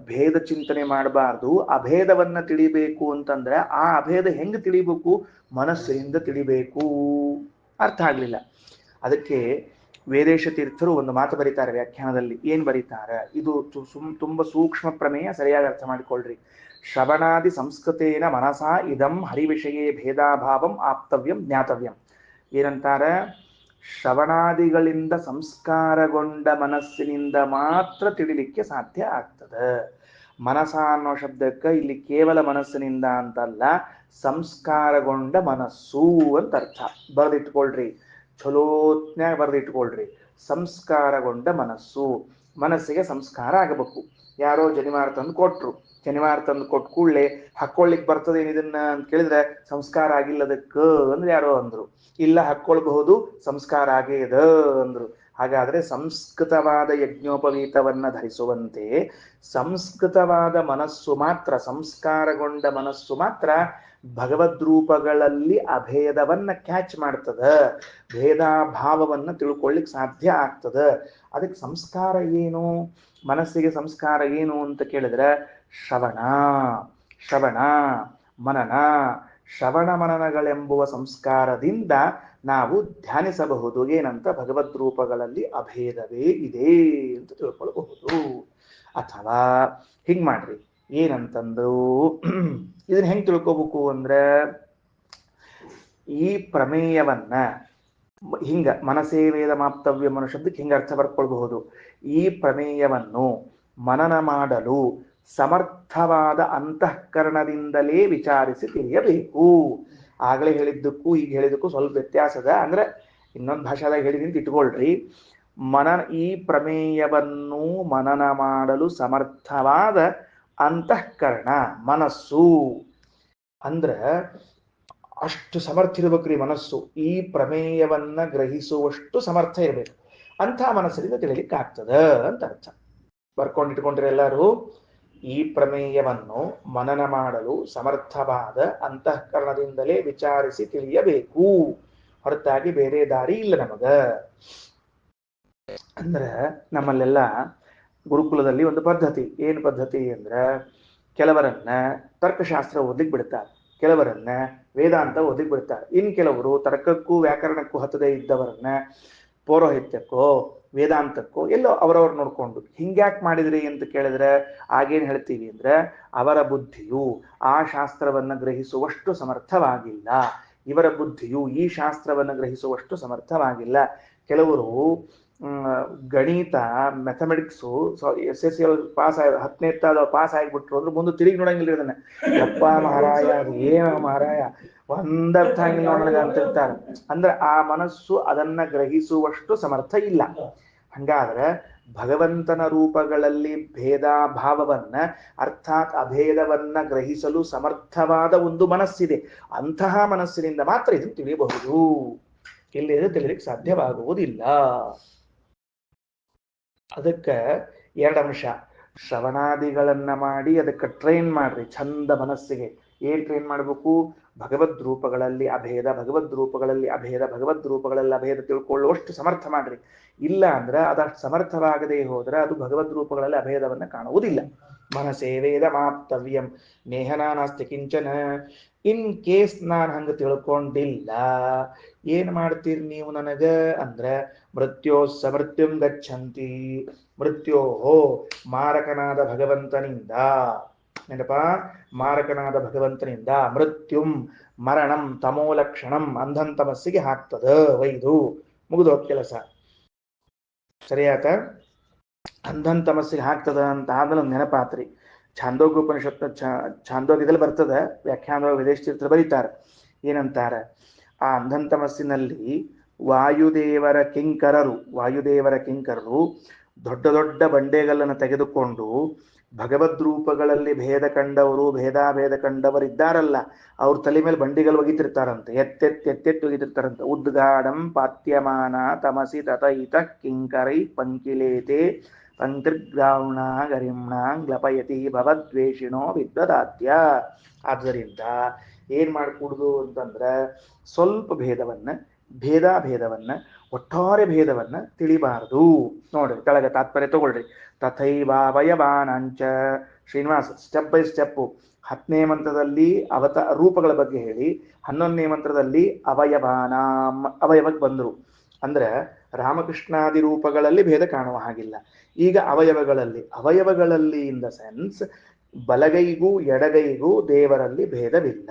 S1: ಭೇದ ಚಿಂತನೆ ಮಾಡಬಾರ್ದು. ಅಭೇದವನ್ನ ತಿಳಿಬೇಕು ಅಂತಂದ್ರೆ ಆ ಅಭೇದ ಹೆಂಗ್ ತಿಳಿಬೇಕು? ಮನಸ್ಸಿನಿಂದ ತಿಳಿಬೇಕು. ಅರ್ಥ ಆಗ್ಲಿಲ್ಲ. ಅದಕ್ಕೆ ವೇದೇಶ ತೀರ್ಥರು ಒಂದು ಮಾತು ಬರೀತಾರೆ ವ್ಯಾಖ್ಯಾನದಲ್ಲಿ. ಏನ್ ಬರೀತಾರೆ? ಇದು ತುಂಬಾ ಸೂಕ್ಷ್ಮ ಪ್ರಮೇಯ, ಸರಿಯಾಗಿ ಅರ್ಥ ಮಾಡಿಕೊಳ್ಳ್ರಿ. ಶ್ರವಣಾದಿ ಸಂಸ್ಕೃತೇನ ಮನಸಾ ಇದಂ ಹರಿವಿಷಯೇ ಭೇದಾಭಾವಂ ಆಪ್ತವ್ಯಂ ಜ್ಞಾತವ್ಯಂ. ಏನಂತಾರ? ಶ್ರವಣಾದಿಗಳಿಂದ ಸಂಸ್ಕಾರಗೊಂಡ ಮನಸ್ಸಿನಿಂದ ಮಾತ್ರ ತಿಳಿಲಿಕ್ಕೆ ಸಾಧ್ಯ ಆಗ್ತದೆ. ಮನಸ ಅನ್ನೋ ಶಬ್ದಕ್ಕೆ ಇಲ್ಲಿ ಕೇವಲ ಮನಸ್ಸಿನಿಂದ ಅಂತಲ್ಲ, ಸಂಸ್ಕಾರಗೊಂಡ ಮನಸ್ಸು ಅಂತ ಅರ್ಥ. ಬರೆದಿಟ್ಕೊಳ್ರಿ, ಚಲೋತ್ನ್ಯಾಗ ಬರೆದಿಟ್ಕೊಳ್ರಿ. ಸಂಸ್ಕಾರಗೊಂಡ ಮನಸ್ಸು, ಮನಸ್ಸಿಗೆ ಸಂಸ್ಕಾರ ಆಗಬೇಕು. ಯಾರೋ ಜನಿವಾರ ತಂದು ಕೊಟ್ರು, ಜನಿವಾರ ತಂದು ಕೊಟ್ಟ ಕೂಡಲೇ ಹಾಕೊಳ್ಳಿಕ್ ಬರ್ತದೇನು ಇದನ್ನ ಅಂತ ಕೇಳಿದ್ರೆ ಸಂಸ್ಕಾರ ಆಗಿಲ್ಲದಕ್ಕ ಅಂದ್ರೆ ಯಾರೋ ಅಂದ್ರು. ಇಲ್ಲ ಹಾಕೊಳ್ಬಹುದು, ಸಂಸ್ಕಾರ ಆಗೇದ ಅಂದ್ರು. ಹಾಗಾದ್ರೆ ಸಂಸ್ಕೃತವಾದ ಯಜ್ಞೋಪವೀತವನ್ನ ಧರಿಸುವಂತೆ ಸಂಸ್ಕೃತವಾದ ಮನಸ್ಸು ಮಾತ್ರ, ಸಂಸ್ಕಾರಗೊಂಡ ಮನಸ್ಸು ಮಾತ್ರ ಭಗವದ್ರೂಪಗಳಲ್ಲಿ ಅಭೇದವನ್ನ ಕ್ಯಾಚ್ ಮಾಡ್ತದ, ಭೇದಾಭಾವವನ್ನ ತಿಳ್ಕೊಳ್ಳಿಕ್ ಸಾಧ್ಯ ಆಗ್ತದ. ಅದಕ್ಕೆ ಸಂಸ್ಕಾರ ಏನು, ಮನಸ್ಸಿಗೆ ಸಂಸ್ಕಾರ ಏನು ಅಂತ ಕೇಳಿದ್ರೆ ಶ್ರವಣ, ಶ್ರವಣ ಮನನ, ಶ್ರವಣ ಮನನಗಳೆಂಬುವ ಸಂಸ್ಕಾರದಿಂದ ನಾವು ಧ್ಯಾನಿಸಬಹುದು. ಏನಂತ? ಭಗವದ್ ರೂಪಗಳಲ್ಲಿ ಅಭೇದವೇ ಇದೆ ಅಂತ ತಿಳ್ಕೊಳ್ಬಹುದು. ಅಥವಾ ಹಿಂಗ್ ಮಾಡ್ರಿ, ಏನಂತಂದ್ರು ಇದನ್ನ ಹೆಂಗ್ ತಿಳ್ಕೊಬೇಕು ಅಂದ್ರೆ, ಈ ಪ್ರಮೇಯವನ್ನ ಹಿಂಗ ಮನಸೇ ವೇದ ಮಾಪ್ತವ್ಯಂ ಅನ್ನೋ ಶಬ್ದಕ್ಕೆ ಹಿಂಗ ಅರ್ಥ ಬರ್ಕೊಳ್ಬಹುದು. ಈ ಪ್ರಮೇಯವನ್ನು ಮನನ ಮಾಡಲು ಸಮರ್ಥವಾದ ಅಂತಃಕರಣದಿಂದಲೇ ವಿಚಾರಿಸಿ ತಿಳಿಯಬೇಕು. ಆಗಲೇ ಹೇಳಿದ್ದಕ್ಕೂ ಈಗ ಹೇಳಿದ್ದಕ್ಕೂ ಸ್ವಲ್ಪ ವ್ಯತ್ಯಾಸದ. ಅಂದ್ರೆ ಇನ್ನೊಂದು ಭಾಷಾದಾಗ ಹೇಳಿದಿಂದ ಇಟ್ಕೊಳ್ರಿ. ಈ ಪ್ರಮೇಯವನ್ನು ಮನನ ಮಾಡಲು ಸಮರ್ಥವಾದ ಅಂತಃಕರಣ ಮನಸ್ಸು ಅಂದ್ರ ಅಷ್ಟು ಸಮರ್ಥ ಇರ್ಬೇಕ್ರಿ ಮನಸ್ಸು. ಈ ಪ್ರಮೇಯವನ್ನ ಗ್ರಹಿಸುವಷ್ಟು ಸಮರ್ಥ ಇರಬೇಕು. ಅಂಥ ಮನಸ್ಸಿನಿಂದ ತಿಳಿಲಿಕ್ಕೆ ಆಗ್ತದ ಅಂತ ಅರ್ಥ. ಬರ್ಕೊಂಡಿಟ್ಕೊಂಡ್ರೆ ಎಲ್ಲರೂ. ಈ ಪ್ರಮೇಯವನ್ನು ಮನನ ಮಾಡಲು ಸಮರ್ಥವಾದ ಅಂತಃಕರಣದಿಂದಲೇ ವಿಚಾರಿಸಿ ತಿಳಿಯಬೇಕು, ಹೊರತಾಗಿ ಬೇರೆ ದಾರಿ ಇಲ್ಲ ನಮಗ. ಅಂದ್ರ ನಮ್ಮಲ್ಲೆಲ್ಲ ಗುರುಕುಲದಲ್ಲಿ ಒಂದು ಪದ್ಧತಿ. ಏನು ಪದ್ಧತಿ ಅಂದ್ರ, ಕೆಲವರನ್ನ ತರ್ಕಶಾಸ್ತ್ರ ಓದ್ಲಿಕ್ಕೆ ಬಿಡ್ತಾರೆ, ಕೆಲವರನ್ನ ವೇದಾಂತ ಓದ್ಲಿಕ್ಕೆ ಬಿಡ್ತಾರೆ. ಇನ್ ಕೆಲವರು ತರ್ಕಕ್ಕೂ ವ್ಯಾಕರಣಕ್ಕೂ ಹತ್ತದೇ ಇದ್ದವರನ್ನ ಪೌರೋಹಿತ್ಯಕ್ಕೋ ವೇದಾಂತಕ್ಕೋ ಎಲ್ಲೋ ಅವರವ್ರು ನೋಡ್ಕೊಂಡು ಹಿಂಗ್ಯಾಕ್ ಮಾಡಿದ್ರಿ ಅಂತ ಕೇಳಿದ್ರೆ ಆಗೇನ್ ಹೇಳ್ತೀವಿ ಅಂದ್ರೆ, ಅವರ ಬುದ್ಧಿಯು ಆ ಶಾಸ್ತ್ರವನ್ನ ಗ್ರಹಿಸುವಷ್ಟು ಸಮರ್ಥವಾಗಿಲ್ಲ, ಇವರ ಬುದ್ಧಿಯು ಈ ಶಾಸ್ತ್ರವನ್ನ ಗ್ರಹಿಸುವಷ್ಟು ಸಮರ್ಥವಾಗಿಲ್ಲ. ಕೆಲವರು ಗಣಿತ ಮ್ಯಾಥಮೆಟಿಕ್ಸು SSL ಪಾಸ್ 10ನೇ ಪಾಸ್ ಆಗಿಬಿಟ್ರು ಅಂದ್ರೆ ಮುಂದೆ ತಿರುಗಿ ನೋಡಂಗಿಲ್ಲ ಇದನ್ನ. ಅಪ್ಪ ಮಹಾರಾಯ ಅದು ಏನ ಮಹಾರಾಯ ಒಂದರ್ಥ ಹಂಗಿಲ್ಲ ನೋಡೋಣ ಅಂತಿರ್ತಾರೆ. ಅಂದ್ರೆ ಆ ಮನಸ್ಸು ಅದನ್ನ ಗ್ರಹಿಸುವಷ್ಟು ಸಮರ್ಥ ಇಲ್ಲ. ಹಂಗಾದ್ರೆ ಭಗವಂತನ ರೂಪಗಳಲ್ಲಿ ಭೇದಾಭಾವವನ್ನ ಅರ್ಥಾತ್ ಅಭೇದವನ್ನ ಗ್ರಹಿಸಲು ಸಮರ್ಥವಾದ ಒಂದು ಮನಸ್ಸಿದೆ. ಅಂತಹ ಮನಸ್ಸಿನಿಂದ ಮಾತ್ರ ಇದನ್ನು ತಿಳಿಯಬಹುದು, ಇಲ್ಲದೆ ತಿಳಿಲಿಕ್ಕೆ ಸಾಧ್ಯವಾಗುವುದಿಲ್ಲ. ಅದಕ್ಕೆ ಎರಡು ಅಂಶ. ಶ್ರವಣಾದಿಗಳನ್ನ ಮಾಡಿ ಅದಕ್ಕೆ ಟ್ರೈನ್ ಮಾಡ್ರಿ ಚಂದ ಮನಸ್ಸಿಗೆ. ಏನ್ ಟ್ರೈನ್ ಮಾಡ್ಬೇಕು? ಭಗವದ್ ರೂಪಗಳಲ್ಲಿ ಅಭೇದ, ಭಗವದ್ ರೂಪಗಳಲ್ಲಿ ಅಭೇದ, ಭಗವದ್ ರೂಪಗಳಲ್ಲಿ ಅಭೇದ ತಿಳ್ಕೊಳ್ಳುವಷ್ಟು ಸಮರ್ಥ ಮಾಡ್ರಿ. ಇಲ್ಲ ಅಂದ್ರೆ ಅದಷ್ಟು ಸಮರ್ಥವಾಗದೇ ಹೋದ್ರೆ ಅದು ಭಗವದ್ ರೂಪಗಳಲ್ಲಿ ಅಭೇದವನ್ನ ಕಾಣುವುದಿಲ್ಲ. ಮನಸೇ ವೇದ ಮಾಪ್ತವ್ಯಂ ನೇಹನ ನಾಸ್ತಿ ಕಿಂಚನ. ಇನ್ ಕೇಸ್ ನಾನು ಹಂಗ ತಿಳ್ಕೊಂಡಿಲ್ಲ, ಏನ್ ಮಾಡ್ತೀರಿ ನೀವು ನನಗ ಅಂದ್ರೆ, ಮೃತ್ಯೋ ಸಮೃತ್ಯುಂ ಗಚ್ಚಂತಿ. ಮೃತ್ಯೋಹೋ ಮಾರಕನಾದ ಭಗವಂತನಿಂದ, ಏನಪ್ಪ ಮಾರಕನಾದ ಭಗವಂತನಿಂದ ಮೃತ್ಯುಂ ಮರಣಂ ತಮೋಲಕ್ಷಣಂ ಅಂಧನ್ ತಮಸ್ಸಿಗೆ ಹಾಕ್ತದ ವೈದು. ಮುಗಿದೋದ್ ಕೆಲಸ. ಸರಿಯಾತ? ಅಂಧನ್ ತಮಸ್ಸಿಗೆ ಹಾಕ್ತದ ಅಂತ ಆದ್ಮೇಲೆ ಒಂದು ನೆನಪಾತ್ರಿ. ಛಾಂದೋಗ್ಯೋಪನಿಷತ್ ಛಾಂದೋಗ್ಯದಲ್ಲಿ ಬರ್ತದ, ವ್ಯಾಖ್ಯಾನ ವಿದೇಶತೀರ್ಥರು ಬರೀತಾರೆ. ಏನಂತಾರ? ಆ ಅಂಧನ್ ತಮಸ್ಸಿನಲ್ಲಿ ವಾಯುದೇವರ ಕಿಂಕರರು ದೊಡ್ಡ ದೊಡ್ಡ ಬಂಡೆಗಳನ್ನು ತೆಗೆದುಕೊಂಡು ಭಗವದ್ ರೂಪಗಳಲ್ಲಿ ಭೇದ ಕಂಡವರು ಭೇದಾಭೇದ ಕಂಡವರಿದ್ದಾರಲ್ಲ, ಅವ್ರ ತಲೆ ಮೇಲೆ ಬಂಡಿಗಳು ಒಗಿತಿರ್ತಾರಂತೆ, ಎತ್ತೆತ್ತು ಒಗಿತಿರ್ತಾರಂತೆ. ಉದ್ಗಾಢಂ ಪಾತ್ಯಮಾನ ತಮಸಿ ತತಯಿತ ಕಿಂಕರೈ ಪಂಕಿಲೇತೆ ಪಂಕ್ತಿರ್ಗ್ರಾವಣ ಗರಿಮ್ಣ ಗ್ಲಪಯತಿ ಭವದ್ವೇಷಿಣೋ ವಿದ್ವದಾತ್ಯ. ಆದ್ದರಿಂದ ಏನ್ ಮಾಡ್ಕೂಡುದು ಅಂತಂದ್ರೆ, ಸ್ವಲ್ಪ ಭೇದಾಭೇದವನ್ನ ಒಟ್ಟಾರೆ ಭೇದವನ್ನ ತಿಳಿಬಾರದು. ನೋಡ್ರಿ ಕೆಳಗೆ ತಾತ್ಪರ್ಯ ತಗೊಳ್ರಿ. ತಥೈವಾವಯವಾನಾಂಚ. ಶ್ರೀನಿವಾಸ್ ಸ್ಟೆಪ್ ಬೈ ಸ್ಟೆಪ್ 10ನೇ ಮಂತ್ರದಲ್ಲಿ ರೂಪಗಳ ಬಗ್ಗೆ ಹೇಳಿ, 11ನೇ ಮಂತ್ರದಲ್ಲಿ ಅವಯವಕ್ಕೆ ಬಂದರು. ಅಂದ್ರೆ ರಾಮಕೃಷ್ಣಾದಿ ರೂಪಗಳಲ್ಲಿ ಭೇದ ಕಾಣುವ ಹಾಗಿಲ್ಲ. ಈಗ ಅವಯವಗಳಲ್ಲಿ ಇನ್ ದ ಸೆನ್ಸ್ ಬಲಗೈಗೂ ಎಡಗೈಗೂ ದೇವರಲ್ಲಿ ಭೇದವಿಲ್ಲ.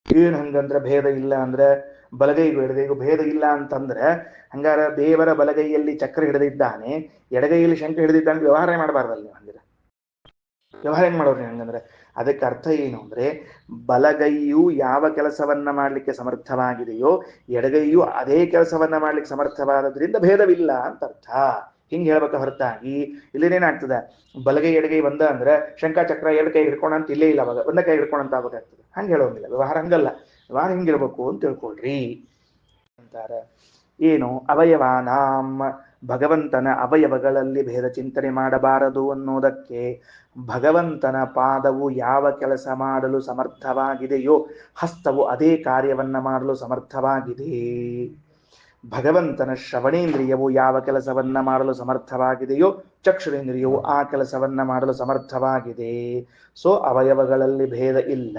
S1: ಏನ್ ಹಂಗಂದ್ರೆ ಭೇದ ಇಲ್ಲ ಅಂದ್ರೆ, ಬಲಗೈಗೂ ಎಡಗೈಗೂ ಭೇದ ಇಲ್ಲ ಅಂತಂದ್ರೆ ಹಂಗಾರ ದೇವರ ಬಲಗೈಯಲ್ಲಿ ಚಕ್ರ ಹಿಡಿದಿದ್ದಾನೆ, ಎಡಗೈಯಲ್ಲಿ ಶಂಖ ಹಿಡಿದಿದ್ದಾನೆ, ವ್ಯವಹಾರ ಮಾಡಬಾರ್ದಲ್ಲ ನೀವು. ಹಂಗಿದ್ರೆ ವ್ಯವಹಾರ ಹೆಂಗ್ ಮಾಡೋರು ಹಂಗಂದ್ರೆ? ಅದಕ್ಕೆ ಅರ್ಥ ಏನು ಅಂದ್ರೆ, ಬಲಗೈಯು ಯಾವ ಕೆಲಸವನ್ನ ಮಾಡ್ಲಿಕ್ಕೆ ಸಮರ್ಥವಾಗಿದೆಯೋ ಎಡಗೈಯು ಅದೇ ಕೆಲಸವನ್ನ ಮಾಡ್ಲಿಕ್ಕೆ ಸಮರ್ಥವಾದದ್ರಿಂದ ಭೇದವಿಲ್ಲ ಅಂತ ಅರ್ಥ. ಹಿಂಗ್ ಹೇಳ್ಬೇಕ ಹೊರತಾಗಿ ಇಲ್ಲೇನೇನಾಗ್ತದೆ, ಬಲಗೈ ಎಡಗೈ ಬಂದ ಅಂದ್ರೆ ಶಂಖ ಚಕ್ರ ಎರಡು ಕೈ ಹಿಡ್ಕೋಣ ಅಂತ ಇಲ್ಲೇ ಇಲ್ಲ, ಅವಾಗ ಒಂದ ಕೈ ಹಿಡ್ಕೋಣ ಅಂತ ಆಗ್ಬೇಕಾಗ್ತದೆ. ಹಂಗೆ ಹೇಳೋಂಗಿಲ್ಲ, ವ್ಯವಹಾರ ಹಂಗಲ್ಲ. ವ್ಯವಹಾರ ಹಿಂಗಿರ್ಬೇಕು ಅಂತ ತಿಳ್ಕೊಳ್ರಿ ಅಂತಾರೆ. ಏನು? ಅವಯವಾನಾಂ, ಭಗವಂತನ ಅವಯವಗಳಲ್ಲಿ ಭೇದ ಚಿಂತನೆ ಮಾಡಬಾರದು ಅನ್ನೋದಕ್ಕೆ, ಭಗವಂತನ ಪಾದವು ಯಾವ ಕೆಲಸ ಮಾಡಲು ಸಮರ್ಥವಾಗಿದೆಯೋ ಹಸ್ತವು ಅದೇ ಕಾರ್ಯವನ್ನ ಮಾಡಲು ಸಮರ್ಥವಾಗಿದೆ. ಭಗವಂತನ ಶ್ರವಣೇಂದ್ರಿಯವು ಯಾವ ಕೆಲಸವನ್ನ ಮಾಡಲು ಸಮರ್ಥವಾಗಿದೆಯೋ ಚಕ್ಷುರೇಂದ್ರಿಯವು ಆ ಕೆಲಸವನ್ನ ಮಾಡಲು ಸಮರ್ಥವಾಗಿದೆ. ಸೊ ಅವಯವಗಳಲ್ಲಿ ಭೇದ ಇಲ್ಲ.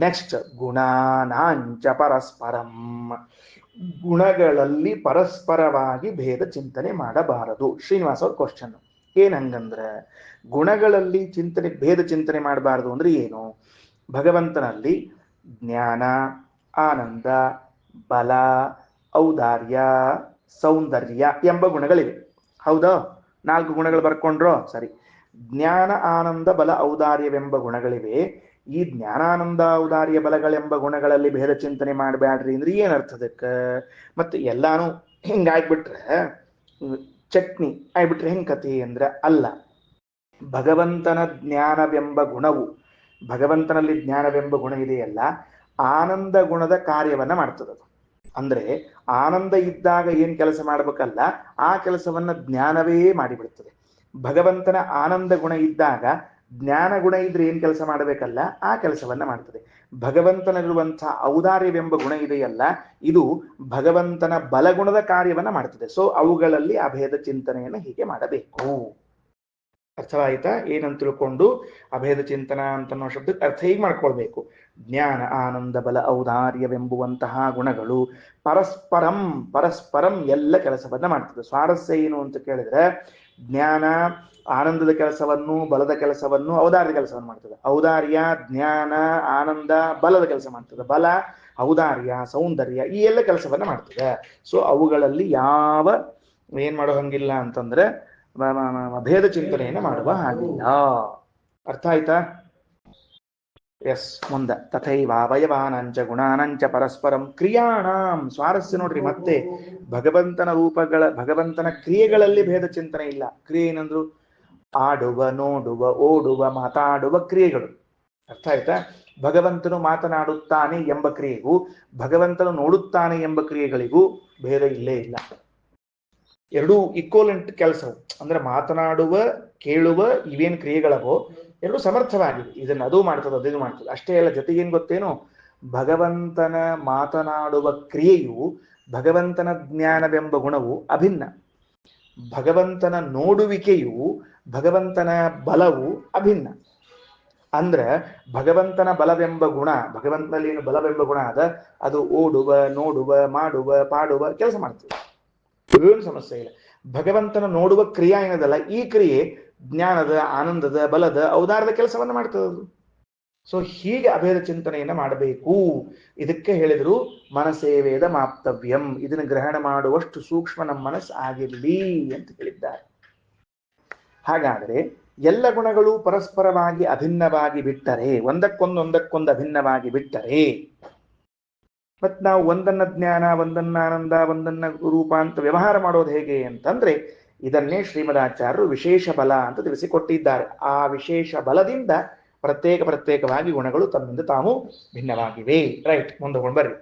S1: ನೆಕ್ಸ್ಟ್, ಗುಣಾನಾಂಚ ಪರಸ್ಪರಂ. ಗುಣಗಳಲ್ಲಿ ಪರಸ್ಪರವಾಗಿ ಭೇದ ಚಿಂತನೆ ಮಾಡಬಾರದು. ಶ್ರೀನಿವಾಸ್ ಅವ್ರ ಕ್ವಶನ್ ಏನ್ ಹಂಗಂದ್ರೆ, ಗುಣಗಳಲ್ಲಿ ಭೇದ ಚಿಂತನೆ ಮಾಡಬಾರದು ಅಂದ್ರೆ ಏನು? ಭಗವಂತನಲ್ಲಿ ಜ್ಞಾನ, ಆನಂದ, ಬಲ, ಔದಾರ್ಯ, ಸೌಂದರ್ಯ ಎಂಬ ಗುಣಗಳಿವೆ. ಹೌದಾ? 4 ಗುಣಗಳು ಬರ್ಕೊಂಡ್ರೋ? ಸರಿ. ಜ್ಞಾನ, ಆನಂದ, ಬಲ, ಔದಾರ್ಯವೆಂಬ ಗುಣಗಳಿವೆ. ಈ ಜ್ಞಾನಾನಂದ ಔದಾರ್ಯ ಬಲಗಳೆಂಬ ಗುಣಗಳಲ್ಲಿ ಭೇದ ಚಿಂತನೆ ಮಾಡಬೇಡ್ರಿ ಅಂದ್ರೆ ಏನರ್ಥದಕ್ಕೆ? ಮತ್ತೆ ಎಲ್ಲಾನು ಹಿಂಗಾಗ್ಬಿಟ್ರೆ ಚಟ್ನಿ ಆಗ್ಬಿಟ್ರೆ ಹೆಂಗ್ ಕತಿ ಅಂದ್ರೆ ಅಲ್ಲ. ಭಗವಂತನ ಜ್ಞಾನವೆಂಬ ಗುಣವು, ಭಗವಂತನಲ್ಲಿ ಜ್ಞಾನವೆಂಬ ಗುಣ ಇದೆಯಲ್ಲ, ಆನಂದ ಗುಣದ ಕಾರ್ಯವನ್ನ ಮಾಡ್ತದದು. ಅಂದ್ರೆ ಆನಂದ ಇದ್ದಾಗ ಏನ್ ಕೆಲಸ ಮಾಡ್ಬೇಕಲ್ಲ ಆ ಕೆಲಸವನ್ನ ಜ್ಞಾನವೇ ಮಾಡಿಬಿಡ್ತದೆ. ಭಗವಂತನ ಆನಂದ ಗುಣ ಇದ್ದಾಗ ಜ್ಞಾನ ಗುಣ ಇದ್ರೆ ಏನ್ ಕೆಲಸ ಮಾಡಬೇಕಲ್ಲ ಆ ಕೆಲಸವನ್ನ ಮಾಡ್ತದೆ. ಭಗವಂತನಲ್ಲಿರುವಂತಹ ಔದಾರ್ಯವೆಂಬ ಗುಣ ಇದೆಯಲ್ಲ, ಇದು ಭಗವಂತನ ಬಲಗುಣದ ಕಾರ್ಯವನ್ನ ಮಾಡ್ತದೆ. ಸೊ ಅವುಗಳಲ್ಲಿ ಅಭೇದ ಚಿಂತನೆಯನ್ನು ಹೀಗೆ ಮಾಡಬೇಕು. ಅರ್ಥವಾಯ್ತಾ? ಏನಂತ ತಿಳ್ಕೊಂಡು ಅಭೇದ ಚಿಂತನ ಅಂತನ್ನೋ ಶಬ್ದಕ್ಕೆ ಅರ್ಥ ಹೀಗೆ ಮಾಡ್ಕೊಳ್ಬೇಕು. ಜ್ಞಾನ, ಆನಂದ, ಬಲ, ಔದಾರ್ಯವೆಂಬುವಂತಹ ಗುಣಗಳು ಪರಸ್ಪರಂ ಪರಸ್ಪರಂ ಎಲ್ಲ ಕೆಲಸವನ್ನ ಮಾಡ್ತದೆ. ಸ್ವಾರಸ್ಯ ಏನು ಅಂತ ಕೇಳಿದ್ರೆ, ಜ್ಞಾನ ಆನಂದದ ಕೆಲಸವನ್ನು, ಬಲದ ಕೆಲಸವನ್ನು, ಔದಾರ್ಯದ ಕೆಲಸವನ್ನು ಮಾಡ್ತದೆ. ಔದಾರ್ಯ ಜ್ಞಾನ, ಆನಂದ, ಬಲದ ಕೆಲಸ ಮಾಡ್ತದೆ. ಬಲ ಔದಾರ್ಯ, ಸೌಂದರ್ಯ ಈ ಎಲ್ಲ ಕೆಲಸವನ್ನ ಮಾಡ್ತದೆ. ಸೊ ಅವುಗಳಲ್ಲಿ ಯಾವ ಏನ್ ಮಾಡೋ ಹಂಗಿಲ್ಲ ಅಂತಂದ್ರೆ ಭೇದ ಚಿಂತನೆಯನ್ನು ಮಾಡುವ ಹಾಗಿಲ್ಲ. ಅರ್ಥ ಆಯ್ತಾ? ಎಸ್. ಮುಂದ ತಥೈವಾವಯವಾನಂಚ ಗುಣಾನಂಚ ಪರಸ್ಪರಂ ಕ್ರಿಯಾಣಾಂ. ಸ್ವಾರಸ್ಯ ನೋಡ್ರಿ, ಮತ್ತೆ ಭಗವಂತನ ರೂಪಗಳ, ಭಗವಂತನ ಕ್ರಿಯೆಗಳಲ್ಲಿ ಭೇದ ಚಿಂತನೆ ಇಲ್ಲ. ಕ್ರಿಯೆ ಏನಂದ್ರು? ಆಡುವ, ನೋಡುವ, ಓಡುವ, ಮಾತಾಡುವ ಕ್ರಿಯೆಗಳು. ಅರ್ಥ ಆಯ್ತಾ? ಭಗವಂತನು ಮಾತನಾಡುತ್ತಾನೆ ಎಂಬ ಕ್ರಿಯೆಗೂ ಭಗವಂತನು ನೋಡುತ್ತಾನೆ ಎಂಬ ಕ್ರಿಯೆಗಳಿಗೂ ಭೇದ ಇಲ್ಲೇ ಇಲ್ಲ. ಎರಡೂ ಈಕ್ವಲೆಂಟ್ ಕೆಲಸವು. ಅಂದ್ರೆ ಮಾತನಾಡುವ, ಕೇಳುವ ಇವೇನ್ ಕ್ರಿಯೆಗಳವೋ ಎರಡು ಸಮರ್ಥವಾಗಿವೆ. ಇದನ್ನ ಅದು ಮಾಡ್ತದೆ, ಅದೇನು ಮಾಡ್ತದೆ ಅಷ್ಟೇ ಅಲ್ಲ. ಜೊತೆಗೇನ್ ಗೊತ್ತೇನು? ಭಗವಂತನ ಮಾತನಾಡುವ ಕ್ರಿಯೆಯು ಭಗವಂತನ ಜ್ಞಾನವೆಂಬ ಗುಣವು ಅಭಿನ್ನ. ಭಗವಂತನ ನೋಡುವಿಕೆಯು ಭಗವಂತನ ಬಲವು ಅಭಿನ್ನ. ಅಂದ್ರೆ ಭಗವಂತನ ಬಲವೆಂಬ ಗುಣ, ಭಗವಂತನಲ್ಲಿ ಏನು ಬಲವೆಂಬ ಗುಣ ಅದ, ಅದು ಓಡುವ, ನೋಡುವ, ಮಾಡುವ, ಪಾಡುವ ಕೆಲಸ ಮಾಡ್ತದೆ. ಏನು ಸಮಸ್ಯೆ ಇಲ್ಲ. ಭಗವಂತನ ನೋಡುವ ಕ್ರಿಯೆ ಏನದಲ್ಲ, ಈ ಕ್ರಿಯೆ ಜ್ಞಾನದ, ಆನಂದದ, ಬಲದ, ಔದಾರ್ಯದ ಕೆಲಸವನ್ನ ಮಾಡ್ತದದು. ಸೊ ಹೀಗೆ ಅಭೇದ ಚಿಂತನೆಯನ್ನ ಮಾಡಬೇಕು. ಇದಕ್ಕೆ ಹೇಳಿದ್ರು ಮನಸೇವೇದ ಮಾಪ್ತವ್ಯಂ. ಇದನ್ನು ಗ್ರಹಣ ಮಾಡುವಷ್ಟು ಸೂಕ್ಷ್ಮ ನಮ್ಮ ಮನಸ್ಸು ಆಗಿರ್ಲಿ ಅಂತ ಹೇಳಿದ್ದಾರೆ. ಹಾಗಾದ್ರೆ ಎಲ್ಲ ಗುಣಗಳು ಪರಸ್ಪರವಾಗಿ ಅಭಿನ್ನವಾಗಿ ಬಿಟ್ಟರೆ, ಒಂದಕ್ಕೊಂದು ಅಭಿನ್ನವಾಗಿ ಬಿಟ್ಟರೆ, ಮತ್ ನಾವು ಒಂದನ್ನ ಜ್ಞಾನ, ಒಂದನ್ನ ಆನಂದ, ಒಂದನ್ನ ರೂಪ ಅಂತ ವ್ಯವಹಾರ ಮಾಡೋದು ಹೇಗೆ ಅಂತಂದ್ರೆ, ಇದನ್ನೇ ಶ್ರೀಮದಾಚಾರ್ಯರು ವಿಶೇಷ ಬಲ ಅಂತ ತಿಳಿಸಿಕೊಟ್ಟಿದ್ದಾರೆ. ಆ ವಿಶೇಷ ಬಲದಿಂದ ಪ್ರತ್ಯೇಕವಾಗಿ ಗುಣಗಳು ತಮ್ಮಿಂದ ತಾವು ಭಿನ್ನವಾಗಿವೆ. ರೈಟ್, ಮುಂದಕೊಂಡು ಬರ್ರಿ.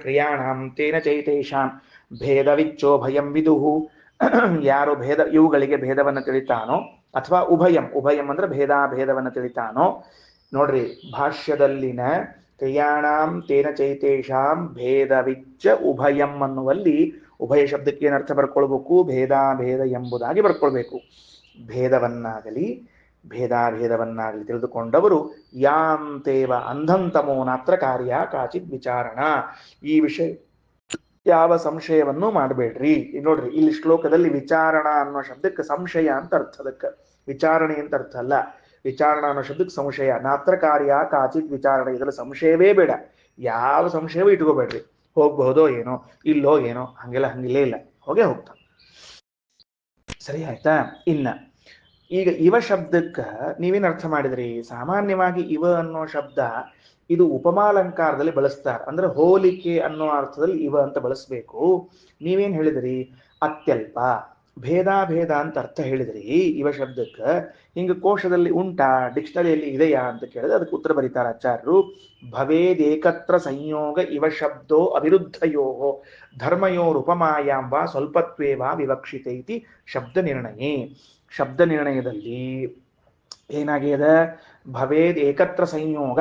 S1: ಕ್ರಿಯಾಣಾಂ ತೇನ ಚೈತೇಷಾಂ ಭೇದವಿಚ್ಚೋ ಭಯಂ ವಿದುಹು. ಯಾರು ಇವುಗಳಿಗೆ ಭೇದವನ್ನು ತಿಳಿತಾನೋ, ಅಥವಾ ಉಭಯಂ ಅಂದ್ರೆ ಭೇದವನ್ನು ತಿಳಿತಾನೋ. ನೋಡ್ರಿ, ಭಾಷ್ಯದಲ್ಲಿನ ಕ್ರಿಯಾಣಾಂ ತೇನ ಚೈತೇಷಾಂ ಭೇದವಿಚ್ಚ ಉಭಯಂ ಅನ್ನುವಲ್ಲಿ ಉಭಯ ಶಬ್ದಕ್ಕೆ ಏನರ್ಥ ಬರ್ಕೊಳ್ಬೇಕು? ಭೇದ ಎಂಬುದಾಗಿ ಬರ್ಕೊಳ್ಬೇಕು. ಭೇದಾಭೇದವನ್ನಾಗಲಿ ತಿಳಿದುಕೊಂಡವರು ಯಾಂತೇವ ಅಂಧಂತಮೋ ನಾತ್ರ ಕಾರ್ಯ ಕಾಚಿತ್ ವಿಚಾರಣ. ಈ ವಿಷಯ ಯಾವ ಸಂಶಯವನ್ನು ಮಾಡಬೇಡ್ರಿ. ನೋಡ್ರಿ, ಇಲ್ಲಿ ಶ್ಲೋಕದಲ್ಲಿ ವಿಚಾರಣ ಅನ್ನೋ ಶಬ್ದಕ್ಕೆ ಸಂಶಯ ಅಂತ ಅರ್ಥ. ಅದಕ್ಕೆ ವಿಚಾರಣೆ ಅಂತ ಅರ್ಥ ಅಲ್ಲ. ವಿಚಾರಣ ಅನ್ನೋ ಶಬ್ದಕ್ಕೆ ಸಂಶಯ. ನಾತ್ರ ಕಾರ್ಯ ಕಾಚಿತ್ ವಿಚಾರಣ, ಇದರಲ್ಲಿ ಸಂಶಯವೇ ಬೇಡ. ಯಾವ ಸಂಶಯವೂ ಇಟ್ಕೋಬೇಡ್ರಿ. ಹೋಗ್ಬಹುದೋ ಏನೋ, ಇಲ್ಲೋ ಏನೋ, ಹಂಗಿಲ್ಲೇ ಇಲ್ಲ, ಹೋಗ್ತಾ. ಸರಿ ಆಯ್ತಾ? ಇನ್ನ ಈಗ ಇವ ಶಬ್ದಕ್ಕ ನೀವೇನ್ ಅರ್ಥ ಮಾಡಿದ್ರಿ? ಸಾಮಾನ್ಯವಾಗಿ ಇವ ಅನ್ನೋ ಶಬ್ದ ಇದು ಉಪಮಾಲಂಕಾರದಲ್ಲಿ ಬಳಸ್ತಾರೆ. ಅಂದ್ರೆ ಹೋಲಿಕೆ ಅನ್ನೋ ಅರ್ಥದಲ್ಲಿ ಇವ ಅಂತ ಬಳಸ್ಬೇಕು. ನೀವೇನ್ ಹೇಳಿದ್ರಿ? ಅತ್ಯಲ್ಪ ಭೇದ ಅಂತ ಅರ್ಥ ಹೇಳಿದ್ರಿ ಇವ ಶಬ್ದಕ್ಕ. ಹಿಂಗ ಕೋಶದಲ್ಲಿ ಉಂಟಾ, ಡಿಕ್ಷನರಿಯಲ್ಲಿ ಇದೆಯಾ ಅಂತ ಕೇಳಿದ್ರೆ ಅದಕ್ಕೆ ಉತ್ತರ ಬರೀತಾರ ಆಚಾರ್ಯರು. ಭವೇದೇಕತ್ರ ಸಂಯೋಗ ಇವ ಶಬ್ದೋ ಅವಿರುದ್ಧಯೋ ಧರ್ಮಯೋರುಪಮಾಯಾಂಬ ಸ್ವಲ್ಪತ್ವೇವ ವಿವಕ್ಷಿತೈತಿ ಶಬ್ದ ನಿರ್ಣಯೇ. ಶಬ್ದ ನಿರ್ಣಯದಲ್ಲಿ ಏನಾಗ್ಯದ? ಭವೇದ್ ಏಕತ್ರ ಸಂಯೋಗ,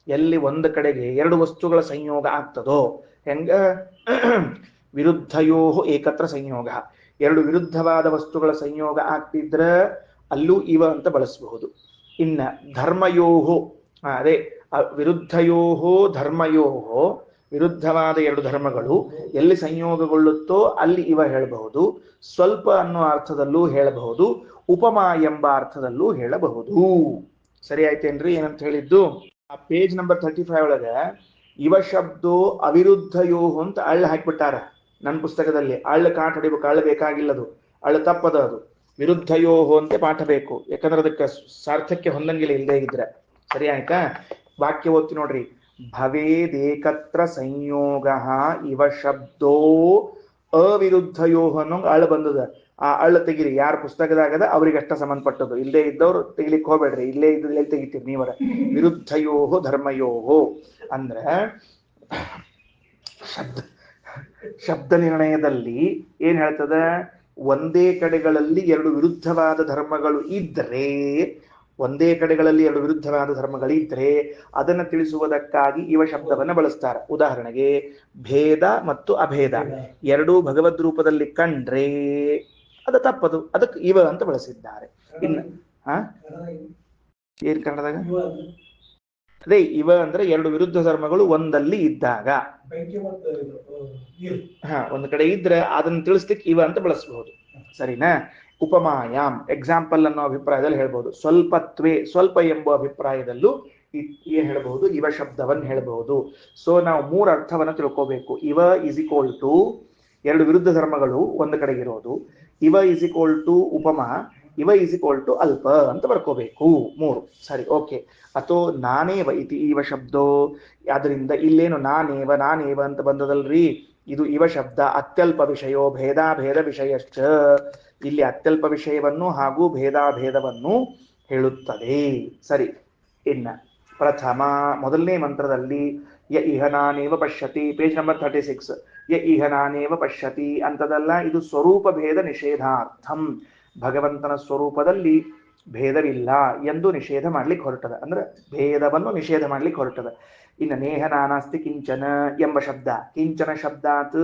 S1: ಎಲ್ಲಿ ಒಂದು ಕಡೆಗೆ ಎರಡು ವಸ್ತುಗಳ ಸಂಯೋಗ ಆಗ್ತದೋ, ಹೆಂಗ ವಿರುದ್ಧಯೋ ಏಕತ್ರ ಸಂಯೋಗ, ಎರಡು ವಿರುದ್ಧವಾದ ವಸ್ತುಗಳ ಸಂಯೋಗ ಆಗ್ತಿದ್ರ ಅಲ್ಲೂ ಇವ ಅಂತ ಬಳಸಬಹುದು. ಇನ್ನ ಧರ್ಮಯೋಹೋ, ಅದೇ ವಿರುದ್ಧಯೋಹೋ ಧರ್ಮಯೋಹೋ, ವಿರುದ್ಧವಾದ ಎರಡು ಧರ್ಮಗಳು ಎಲ್ಲಿ ಸಂಯೋಗಗೊಳ್ಳುತ್ತೋ ಅಲ್ಲಿ ಇವ ಹೇಳಬಹುದು. ಸ್ವಲ್ಪ ಅನ್ನೋ ಅರ್ಥದಲ್ಲೂ ಹೇಳಬಹುದು, ಉಪಮಾ ಎಂಬ ಅರ್ಥದಲ್ಲೂ ಹೇಳಬಹುದು. ಸರಿ ಆಯ್ತೇನ್ರಿ? ಏನಂತ ಹೇಳಿದ್ದು? ಆ ಪೇಜ್ ನಂಬರ್ 35 ಒಳಗ ಇವ ಶಬ್ದೋ ಅವಿರುದ್ಧಯೋ ಅಂತ ಅಳ್ಳ ಹಾಕಿಬಿಟ್ಟಾರ ನನ್ನ ಪುಸ್ತಕದಲ್ಲಿ. ಅಳ್ಳ ಕಾಟ ಹೊಡಿಬೇಕು, ಅಳ್ಳ ಬೇಕಾಗಿಲ್ಲದು, ಅಳ್ಳ ತಪ್ಪದ ಅದು. ವಿರುದ್ಧಯೋ ಅಂತೆ ಪಾಠ ಬೇಕು, ಯಾಕಂದ್ರೆ ಅದಕ್ಕೆ ಸಾರ್ಥಕ್ಯ ಹೊಂದಂಗಿಲ್ಲ ಇಲ್ಲದೆ ಇದ್ರೆ. ಸರಿ ಆಯ್ತಾ? ವಾಕ್ಯ ಓದ್ತಿ ನೋಡ್ರಿ. ಭವೇದೇಕತ್ರ ಸಂಯೋಗ ಇವ ಶಬ್ದೋ ಅವಿರುದ್ಧಯೋ ಅನ್ನೋ ಅಳ್ಳ ಬಂದದ. ಆ ಅಳ್ಳ ತೆಗಿರಿ, ಯಾರ ಪುಸ್ತಕದಾಗದ ಅವ್ರಿಗೆ ಅಷ್ಟ ಸಂಬಂಧಪಟ್ಟದ್ದು. ಇಲ್ಲೇ ಇದ್ದವ್ರು ತೆಗಿಲಿಕ್ಕೆ ಹೋಗ್ಬೇಡ್ರಿ, ಇಲ್ಲೇ ಇದ್ರಲ್ಲಿ ತೆಗಿತೀರಿ ನೀವರ. ವಿರುದ್ಧಯೋ ಧರ್ಮಯೋ ಅಂದ್ರ ಶಬ್ದ ನಿರ್ಣಯದಲ್ಲಿ ಏನ್ ಹೇಳ್ತದ? ಒಂದೇ ಕಡೆಗಳಲ್ಲಿ ಎರಡು ವಿರುದ್ಧವಾದ ಧರ್ಮಗಳು ಇದ್ರೆ, ಒಂದೇ ಕಡೆಗಳಲ್ಲಿ ಎರಡು ವಿರುದ್ಧವಾದ ಧರ್ಮಗಳಿದ್ರೆ ಅದನ್ನ ತಿಳಿಸುವುದಕ್ಕಾಗಿ ಇವ ಶಬ್ದವನ್ನ ಬಳಸ್ತಾರೆ. ಉದಾಹರಣೆಗೆ ಭೇದ ಮತ್ತು ಅಭೇದ ಎರಡೂ ಭಗವದ್ ರೂಪದಲ್ಲಿ ಕಂಡ್ರೆ ಅದು ತಪ್ಪದು, ಅದಕ್ಕೆ ಇವ ಅಂತ ಬಳಸಿದ್ದಾರೆ. ಇನ್ನು ಏನ್ ಕನ್ನಡದಾಗ ಅದೇ ಇವ ಅಂದ್ರೆ ಎರಡು ವಿರುದ್ಧ ಧರ್ಮಗಳು ಒಂದಲ್ಲಿ ಇದ್ದಾಗ, ಒಂದು ಕಡೆ ಇದ್ರೆ ಅದನ್ನ ತಿಳಿಸ್ಲಿಕ್ಕೆ ಇವ ಅಂತ ಬಳಸಬಹುದು. ಸರಿನಾ? ಉಪಮಾಯಾಮ್ ಎಕ್ಸಾಂಪಲ್ ಅನ್ನೋ ಅಭಿಪ್ರಾಯದಲ್ಲಿ ಹೇಳ್ಬಹುದು. ಸ್ವಲ್ಪತ್ವೇ ಸ್ವಲ್ಪ ಎಂಬ ಅಭಿಪ್ರಾಯದಲ್ಲೂ ಏನ್ ಹೇಳ್ಬಹುದು? ಇವ ಶಬ್ದವನ್ನ ಹೇಳ್ಬಹುದು. ಸೊ ನಾವು ಮೂರು ಅರ್ಥವನ್ನ ತಿಳ್ಕೋಬೇಕು. ಇವ ಇಸ್ ಈಕ್ವಲ್ ಟು ಎರಡು ವಿರುದ್ಧ ಧರ್ಮಗಳು ಒಂದು ಕಡೆಗಿರೋದು, ಇವ ಇಸ್ ಈಕ್ವಲ್ ಟು ಉಪಮಾ, ಇವ ಇಸ್ ಈಕ್ವಲ್ ಟು ಅಲ್ಪ ಅಂತ ಬರ್ಕೋಬೇಕು. ಮೂರು. ಸರಿ, ಓಕೆ. ಅಥವಾ ನಾನೇವ ಇತಿ ಇವ ಶಬ್ದೋ, ಆದ್ರಿಂದ ಇಲ್ಲೇನು ನಾನೇವ ಅಂತ ಬಂದದಲ್ರಿ, ಇದು ಇವ ಶಬ್ದ ಅತ್ಯಲ್ಪ ವಿಷಯೋ ಭೇದಾಭೇದ ವಿಷಯಶ್ಚ, ಇಲ್ಲಿ ಅತ್ಯಲ್ಪ ವಿಷಯವನ್ನು ಹಾಗೂ ಭೇದಾಭೇದವನ್ನು ಹೇಳುತ್ತದೆ. ಸರಿ, ಇನ್ನ ಪ್ರಥಮ ಮೊದಲನೇ ಮಂತ್ರದಲ್ಲಿ ಯ ಇಹ ನಾನೇವ ಪಶ್ಯತಿ, ಪೇಜ್ ನಂಬರ್ 36, ಯ ಇಹ ನಾನೇವ ಪಶ್ಯತಿ ಅಂತದಲ್ಲ, ಇದು ಸ್ವರೂಪ ಭೇದ ನಿಷೇಧಾರ್ಥಂ. ಭಗವಂತನ ಸ್ವರೂಪದಲ್ಲಿ ಭೇದವಿಲ್ಲ ಎಂದು ನಿಷೇಧ ಮಾಡ್ಲಿಕ್ಕೆ ಹೊರಟದ, ಅಂದ್ರೆ ಭೇದವನ್ನು ನಿಷೇಧ ಮಾಡ್ಲಿಕ್ಕೆ ಹೊರಟದ. ಇನ್ನು ನೇಹ ನಾನಾಸ್ತಿ ಕಿಂಚನ ಎಂಬ ಶಬ್ದ, ಕಿಂಚನ ಶಬ್ದಾತ್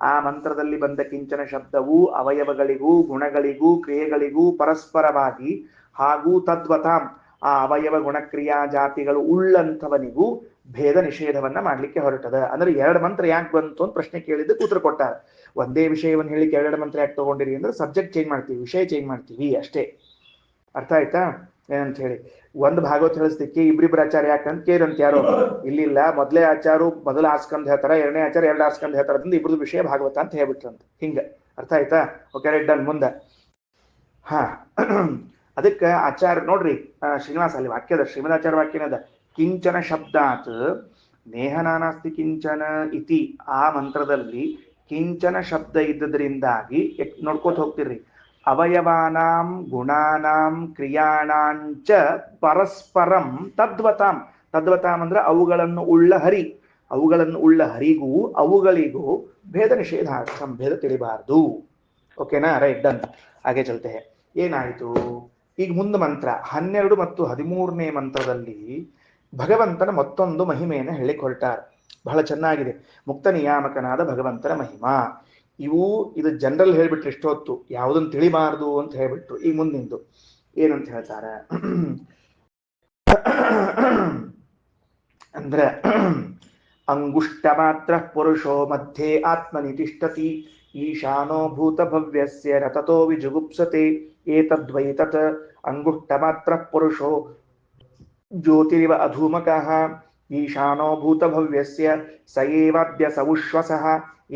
S1: ಆ ಮಂತ್ರದಲ್ಲಿ ಬಂದ ಕಿಂಚನ ಶಬ್ದವು ಅವಯವಗಳಿಗೂ ಗುಣಗಳಿಗೂ ಕ್ರಿಯೆಗಳಿಗೂ ಪರಸ್ಪರವಾಗಿ ಹಾಗೂ ತದ್ವತಾಂ ಆ ಅವಯವ ಗುಣಕ್ರಿಯಾ ಜಾತಿಗಳು ಉಳ್ಳಂಥವನಿಗೂ ಭೇದ ನಿಷೇಧವನ್ನ ಮಾಡ್ಲಿಕ್ಕೆ ಹೊರಟದ. ಅಂದ್ರೆ ಎರಡು ಮಂತ್ರ ಯಾಕೆ ಬಂತು ಅಂತ ಪ್ರಶ್ನೆ ಕೇಳಿದ್ದಕ್ಕೆ ಉತ್ತರ ಕೊಟ್ಟಾರ. ಒಂದೇ ವಿಷಯವನ್ನು ಹೇಳಿಕ್ಕೆ ಎರಡು ಮಂತ್ರ ಯಾಕೆ ತಗೊಂಡಿರಿ ಅಂದ್ರೆ ಸಬ್ಜೆಕ್ಟ್ ಚೇಂಜ್ ಮಾಡ್ತೀವಿ, ವಿಷಯ ಚೇಂಜ್ ಮಾಡ್ತೀವಿ ಅಷ್ಟೇ. ಅರ್ಥ ಆಯ್ತಾ ಏನಂತ ಹೇಳಿ? ಒಂದು ಭಾಗವತ್ ಹೇಳಿಸ್ಲಿಕ್ಕೆ ಇಬ್ರಿಬ್ರು ಆಚಾರ ಯಾಕಂತ ಕೇರಂತ ಯಾರೋ ಇಲ್ಲಿಲ್ಲ, ಮೊದಲೇ ಆಚಾರು ಮೊದಲು ಆಸ್ಕಂದ್ ಹೇಳ್ತಾರ, ಎರಡನೇ ಆಚಾರ ಎರಡು ಆಸ್ಕಂದ್ ಹೇಳ್ತಾರ, ಇಬ್ರದ್ದು ವಿಷಯ ಭಾಗವತ ಅಂತ ಹೇಳ್ಬಿಟ್ರಂತ. ಹಿಂಗ ಅರ್ಥ ಆಯ್ತಾ? Okay, red done. ಮುಂದೆ ಅದಕ್ಕೆ ಆಚಾರ ನೋಡ್ರಿ, ಶ್ರೀನಿವಾಸ ಅಲ್ಲಿ ವಾಕ್ಯದ ಶ್ರೀಮದಾಚಾರ ವಾಕ್ಯನದ ಕಿಂಚನ ಶಬ್ದಾತ್ ನೇಹ ನಾನಾಸ್ತಿ ಕಿಂಚನ ಇತಿ ಆ ಮಂತ್ರದಲ್ಲಿ ಕಿಂಚನ ಶಬ್ದ ಇದ್ದದ್ರಿಂದಾಗಿ ನೋಡ್ಕೋತ ಹೋಗ್ತಿರ್ರಿ. ಅವಯವಾನಾಂ ಗುಣಾನಾಂ ಕ್ರಿಯಾಣಾಂಚ ಪರಸ್ಪರಂ ತದ್ವತಾಂ, ತದ್ವತಾಂ ಅಂದ್ರೆ ಅವುಗಳನ್ನು ಉಳ್ಳ ಹರಿ, ಅವುಗಳನ್ನು ಉಳ್ಳ ಹರಿಗೂ ಅವುಗಳಿಗೂ ಭೇದ ನಿಷೇಧಾರ್ಥಂ, ಭೇದ ತಿಳಿಬಾರ್ದು. ಓಕೆನಾ? Right, done. ಹಾಗೆ ಚಲ್ತೆ. ಏನಾಯಿತು ಈಗ? ಮುಂದೆ ಮಂತ್ರ 12 ಮತ್ತು 13ನೇ ಮಂತ್ರದಲ್ಲಿ ಭಗವಂತನ ಮತ್ತೊಂದು ಮಹಿಮೆಯನ್ನು ಹೇಳಿಕ್ ಹೊರಟಾರ. ಬಹಳ ಚೆನ್ನಾಗಿದೆ. ಮುಕ್ತ ನಿಯಾಮಕನಾದ ಭಗವಂತನ ಮಹಿಮಾ. ಇದು ಜನರಲ್ ಹೇಳ್ಬಿಟ್ರು ಇಷ್ಟೊತ್ತು, ಯಾವುದನ್ನು ತಿಳಿಬಾರ್ದು ಅಂತ ಹೇಳ್ಬಿಟ್ರು. ಈಗ ಮುಂದಿಂದು ಏನಂತ ಹೇಳ್ತಾರೆ ಅಂದ್ರೆ ಅಂಗುಷ್ಟ ಮಾತ್ರ ಪುರುಷೋ ಮಧ್ಯೆ ಆತ್ಮನಿ ತಿಷ್ಠತಿ ಈಶಾನೋ ಭೂತ ಭವ್ಯಸ್ಯ ರತತೋ ವಿಜುಗುಪ್ಸತೆ ಏತದ್ವೈ ತತ್ ಅಂಗುಷ್ಟ ಮಾತ್ರ ಪುರುಷೋ ಜ್ಯೋತಿರಿವ ಅಧೂಮಕಃ ಈಶಾನೋ ಭೂತ ಭವ್ಯಸ್ಯ ಸಯೇವಾದ್ಯ ಸವುಶ್ವಸಃ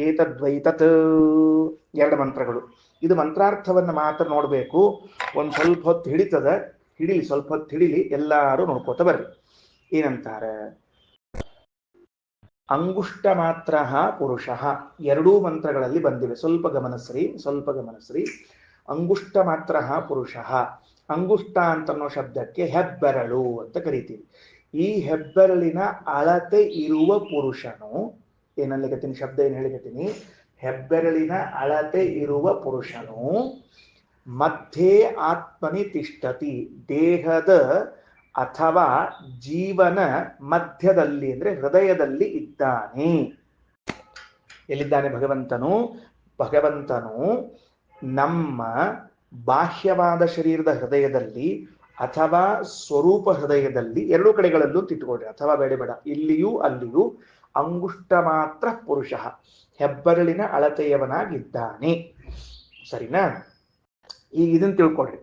S1: ಏತದ್ವೈ ತತ್. ಎರಡು ಮಂತ್ರಗಳು. ಇದು ಮಂತ್ರಾರ್ಥವನ್ನು ಮಾತ್ರ ನೋಡ್ಬೇಕು. ಒಂದ್ ಸ್ವಲ್ಪ ಹೊತ್ತು ಹಿಡಿತದ, ಹಿಡಿಲಿ, ಸ್ವಲ್ಪ ಹೊತ್ತು ಹಿಡಿಲಿ, ಎಲ್ಲಾರು ನೋಡ್ಕೋತ ಬರ್ರಿ. ಏನಂತಾರೆ? ಅಂಗುಷ್ಟ ಮಾತ್ರ ಪುರುಷ ಎರಡೂ ಮಂತ್ರಗಳಲ್ಲಿ ಬಂದಿವೆ. ಸ್ವಲ್ಪ ಗಮನಿಸ್ರಿ. ಅಂಗುಷ್ಟ ಮಾತ್ರ ಪುರುಷ. ಅಂಗುಷ್ಟ ಅಂತನ್ನೋ ಶಬ್ದಕ್ಕೆ ಹೆಬ್ಬೆರಳು ಅಂತ ಕರಿತೀವಿ. ಈ ಹೆಬ್ಬೆರಳಿನ ಅಳತೆ ಇರುವ ಪುರುಷನು, ಏನಲ್ಲಿಗತ್ತೀನಿ ಶಬ್ದ ಏನ್ ಹೇಳಿಕತ್ತೀನಿ, ಹೆಬ್ಬೆರಳಿನ ಅಳತೆ ಇರುವ ಪುರುಷನು ಮಧ್ಯೆ ಆತ್ಮನಿ ತಿಷ್ಠತಿ, ದೇಹದ ಅಥವಾ ಜೀವನ ಮಧ್ಯದಲ್ಲಿ ಅಂದ್ರೆ ಹೃದಯದಲ್ಲಿ ಇದ್ದಾನೆ. ಎಲ್ಲಿದ್ದಾನೆ ಭಗವಂತನು? ಭಗವಂತನು ನಮ್ಮ ಬಾಹ್ಯವಾದ ಶರೀರದ ಹೃದಯದಲ್ಲಿ ಅಥವಾ ಸ್ವರೂಪ ಹೃದಯದಲ್ಲಿ, ಎರಡೂ ಕಡೆಗಳಲ್ಲೂ ತಿಟ್ಟುಕೊಳ್ರಿ, ಅಥವಾ ಬೇಡ, ಇಲ್ಲಿಯೂ ಅಲ್ಲಿಯೂ ಅಂಗುಷ್ಟ ಮಾತ್ರ ಪುರುಷ, ಹೆಬ್ಬೆರಳಿನ ಅಳತೆಯವನಾಗಿದ್ದಾನೆ. ಸರಿನಾ? ಈಗ ಇದನ್ನ ತಿಳ್ಕೊಳ್ರಿ.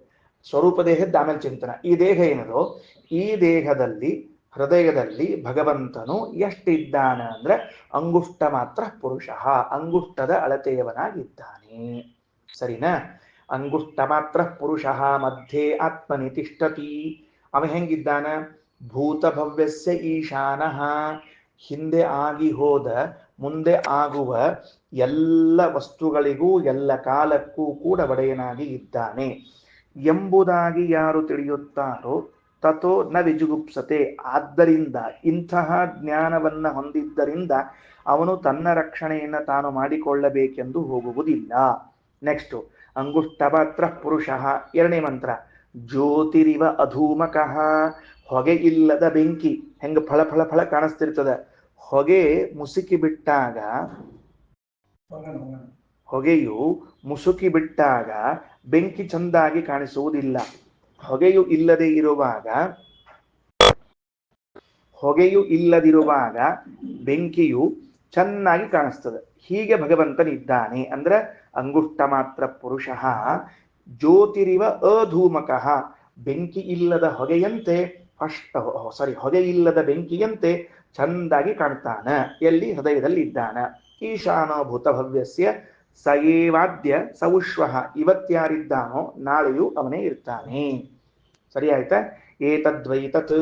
S1: ಸ್ವರೂಪ ದೇಹದ ಆಮೇಲೆ ಚಿಂತನ. ಈ ದೇಹ ಏನದೋ ಈ ದೇಹದಲ್ಲಿ ಹೃದಯದಲ್ಲಿ ಭಗವಂತನು ಎಷ್ಟಿದ್ದಾನೆ ಅಂದ್ರೆ ಅಂಗುಷ್ಟ ಮಾತ್ರ ಪುರುಷ, ಅಂಗುಷ್ಟದ ಅಳತೆಯವನಾಗಿದ್ದಾನೆ. ಸರಿನಾ? ಅಂಗುಷ್ಟ ಮಾತ್ರ ಪುರುಷ ಮಧ್ಯೆ ಆತ್ಮನಿ ತಿಷ್ಠತಿ. ಅವ ಹೆಂಗಿದ್ದಾನ? ಭೂತಭವ್ಯಸ್ಯ ಈಶಾನಃ, ಹಿಂದೆ ಆಗಿ ಹೋದ ಮುಂದೆ ಆಗುವ ಎಲ್ಲ ವಸ್ತುಗಳಿಗೂ ಎಲ್ಲ ಕಾಲಕ್ಕೂ ಕೂಡ ಒಡೆಯನಾಗಿ ಇದ್ದಾನೆ ಎಂಬುದಾಗಿ ಯಾರು ತಿಳಿಯುತ್ತಾರೋ ತಥೋ ನ ವಿಜುಗುಪ್ಸತೆ. ಆದ್ದರಿಂದ ಇಂತಹ ಜ್ಞಾನವನ್ನ ಹೊಂದಿದ್ದರಿಂದ ಅವನು ತನ್ನ ರಕ್ಷಣೆಯನ್ನು ತಾನು ಮಾಡಿಕೊಳ್ಳಬೇಕೆಂದು ಹೋಗುವುದಿಲ್ಲ. ನೆಕ್ಸ್ಟ್, ಅಂಗುಷ್ಟಪಾತ್ರ ಪುರುಷ. ಎರಡನೇ ಮಂತ್ರ, ಜ್ಯೋತಿರಿವ ಅಧೂಮಕಃ. ಹೊಗೆ ಇಲ್ಲದ ಬೆಂಕಿ ಹೆಂಗ ಫಳ ಫಳ ಫಳ ಕಾಣಿಸ್ತಿರ್ತದ, ಹೊಗೆ ಮುಸುಕಿ ಬಿಟ್ಟಾಗ, ಹೊಗೆಯು ಮುಸುಕಿ ಬಿಟ್ಟಾಗ ಬೆಂಕಿ ಚಂದಾಗಿ ಕಾಣಿಸುವುದಿಲ್ಲ. ಹೊಗೆಯು ಇಲ್ಲದಿರುವಾಗ ಬೆಂಕಿಯು ಚೆನ್ನಾಗಿ ಕಾಣಿಸ್ತದೆ. ಹೀಗೆ ಭಗವಂತನಿದ್ದಾನೆ. ಅಂದ್ರೆ ಅಂಗುಷ್ಟ ಮಾತ್ರ ಪುರುಷ ಜ್ಯೋತಿರಿವ ಅಧೂಮಕಃ, ಬೆಂಕಿ ಇಲ್ಲದ ಹೊಗೆಯಂತೆ ಹೊಗೆ ಇಲ್ಲದ ಬೆಂಕಿಯಂತೆ ಚಂದಾಗಿ ಕಾಣ್ತಾನ. ಎಲ್ಲಿ? ಹೃದಯದಲ್ಲಿ ಇದ್ದಾನ. ಈಶಾನೋ ಭೂತಭವ್ಯಸ್ಯ ಸಯೇವಾದ್ಯ ಸೌಶ್ವಃ. ಇವತ್ಯಾರಿದ್ದಾನೋ ನಾಳೆಯೂ ಅವನೇ ಇರ್ತಾನೆ. ಸರಿ ಆಯ್ತಾ? ಏತದ್ವೈತತ್.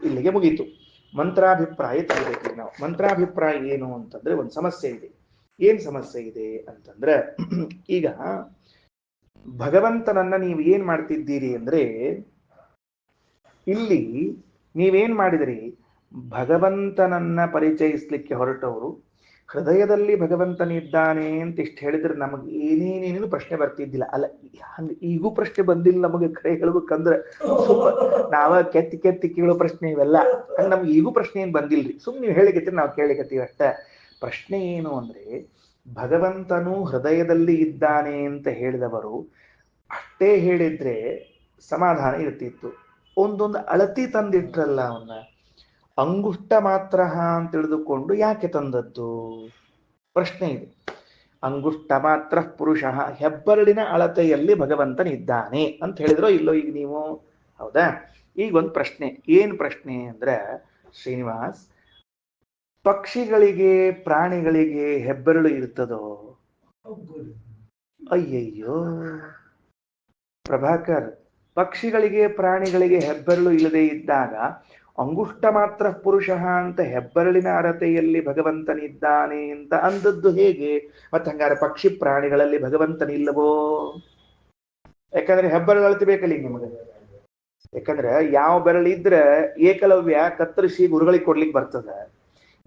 S1: ಇಲ್ಲಿಗೆ ಮುಗೀತು. ಮಂತ್ರಾಭಿಪ್ರಾಯ ತಿಳಿಬೇಕು ನಾವು. ಮಂತ್ರಾಭಿಪ್ರಾಯ ಏನು ಅಂತಂದ್ರೆ ಒಂದು ಸಮಸ್ಯೆ ಇದೆ. ಏನ್ ಸಮಸ್ಯೆ ಇದೆ ಅಂತಂದ್ರೆ, ಈಗ ಭಗವಂತನನ್ನ ನೀವು ಏನ್ ಮಾಡ್ತಿದ್ದೀರಿ ಅಂದ್ರೆ, ಇಲ್ಲಿ ನೀವೇನ್ ಮಾಡಿದ್ರಿ, ಭಗವಂತನನ್ನ ಪರಿಚಯಿಸ್ಲಿಕ್ಕೆ ಹೊರಟವರು ಹೃದಯದಲ್ಲಿ ಭಗವಂತನಿದ್ದಾನೆ ಅಂತ ಇಷ್ಟು ಹೇಳಿದ್ರೆ ನಮಗೆ ಏನೇನೇನು ಪ್ರಶ್ನೆ ಬರ್ತಿದ್ದಿಲ್ಲ. ಅಲ್ಲ, ಹಂಗ ಈಗೂ ಪ್ರಶ್ನೆ ಬಂದಿಲ್ಲ ನಮಗೆ. ಕೈ ಹೇಳ್ಬೇಕಂದ್ರೆ ನಾವ ಕೆತ್ತಿ ಕೇಳೋ ಪ್ರಶ್ನೆ ಇವೆಲ್ಲ. ಹಂಗ ನಮ್ಗೆ ಈಗೂ ಪ್ರಶ್ನೆ ಏನ್ ಬಂದಿಲ್ರಿ. ಸುಮ್ಮನೆ ನೀವು ಹೇಳಿಕತ್ತೀರಿ, ನಾವು ಕೇಳಿಕತ್ತೀವಿ ಅಷ್ಟ. ಪ್ರಶ್ನೆ ಏನು ಅಂದ್ರೆ, ಭಗವಂತನು ಹೃದಯದಲ್ಲಿ ಇದ್ದಾನೆ ಅಂತ ಹೇಳಿದವರು ಅಷ್ಟೇ ಹೇಳಿದ್ರೆ ಸಮಾಧಾನ ಇರ್ತಿತ್ತು. ಒಂದೊಂದು ಅಳತಿ ತಂದಿಟ್ರಲ್ಲ ಅವನ್ನ. ಅಂಗುಷ್ಟ ಮಾತ್ರ ಅಂತ ತಿಳಿದುಕೊಂಡು ಯಾಕೆ ತಂದದ್ದು? ಪ್ರಶ್ನೆ ಇದೆ. ಅಂಗುಷ್ಟ ಮಾತ್ರ ಪುರುಷ, ಹೆಬ್ಬರಳಿನ ಅಳತೆಯಲ್ಲಿ ಭಗವಂತನಿದ್ದಾನೆ ಅಂತ ಹೇಳಿದ್ರೋ ಇಲ್ಲೋ ಈಗ ನೀವು? ಹೌದಾ? ಈಗ ಒಂದು ಪ್ರಶ್ನೆ. ಏನ್ ಪ್ರಶ್ನೆ ಅಂದ್ರೆ, ಶ್ರೀನಿವಾಸ್, ಪಕ್ಷಿಗಳಿಗೆ ಪ್ರಾಣಿಗಳಿಗೆ ಹೆಬ್ಬೆರಳು ಇರ್ತದೋ? ಅಯ್ಯಯ್ಯೋ ಪ್ರಭಾಕರ್, ಪಕ್ಷಿಗಳಿಗೆ ಪ್ರಾಣಿಗಳಿಗೆ ಹೆಬ್ಬೆರಳು ಇಲ್ಲದೆ ಇದ್ದಾಗ ಅಂಗುಷ್ಟ ಮಾತ್ರ ಪುರುಷ ಅಂತ ಹೆಬ್ಬೆರಳಿನ ಅಳತೆಯಲ್ಲಿ ಭಗವಂತನಿದ್ದಾನೆ ಅಂತ ಅಂದದ್ದು ಹೇಗೆ? ಮತ್ತೆ ಹಂಗಾರೆ ಪಕ್ಷಿ ಪ್ರಾಣಿಗಳಲ್ಲಿ ಭಗವಂತನಿಲ್ಲವೋ? ಯಾಕಂದ್ರೆ ಹೆಬ್ಬೆರಳು ಅಳತೆ ಬೇಕಲ್ಲ ಈಗ ನಿಮಗೆ. ಯಾಕಂದ್ರೆ ಯಾವ ಬೆರಳು ಇದ್ರೆ ಏಕಲವ್ಯ ಕತ್ತರಿಸಿ ಗುರುಗಳಿಗೆ ಕೊಡ್ಲಿಕ್ಕೆ ಬರ್ತದ,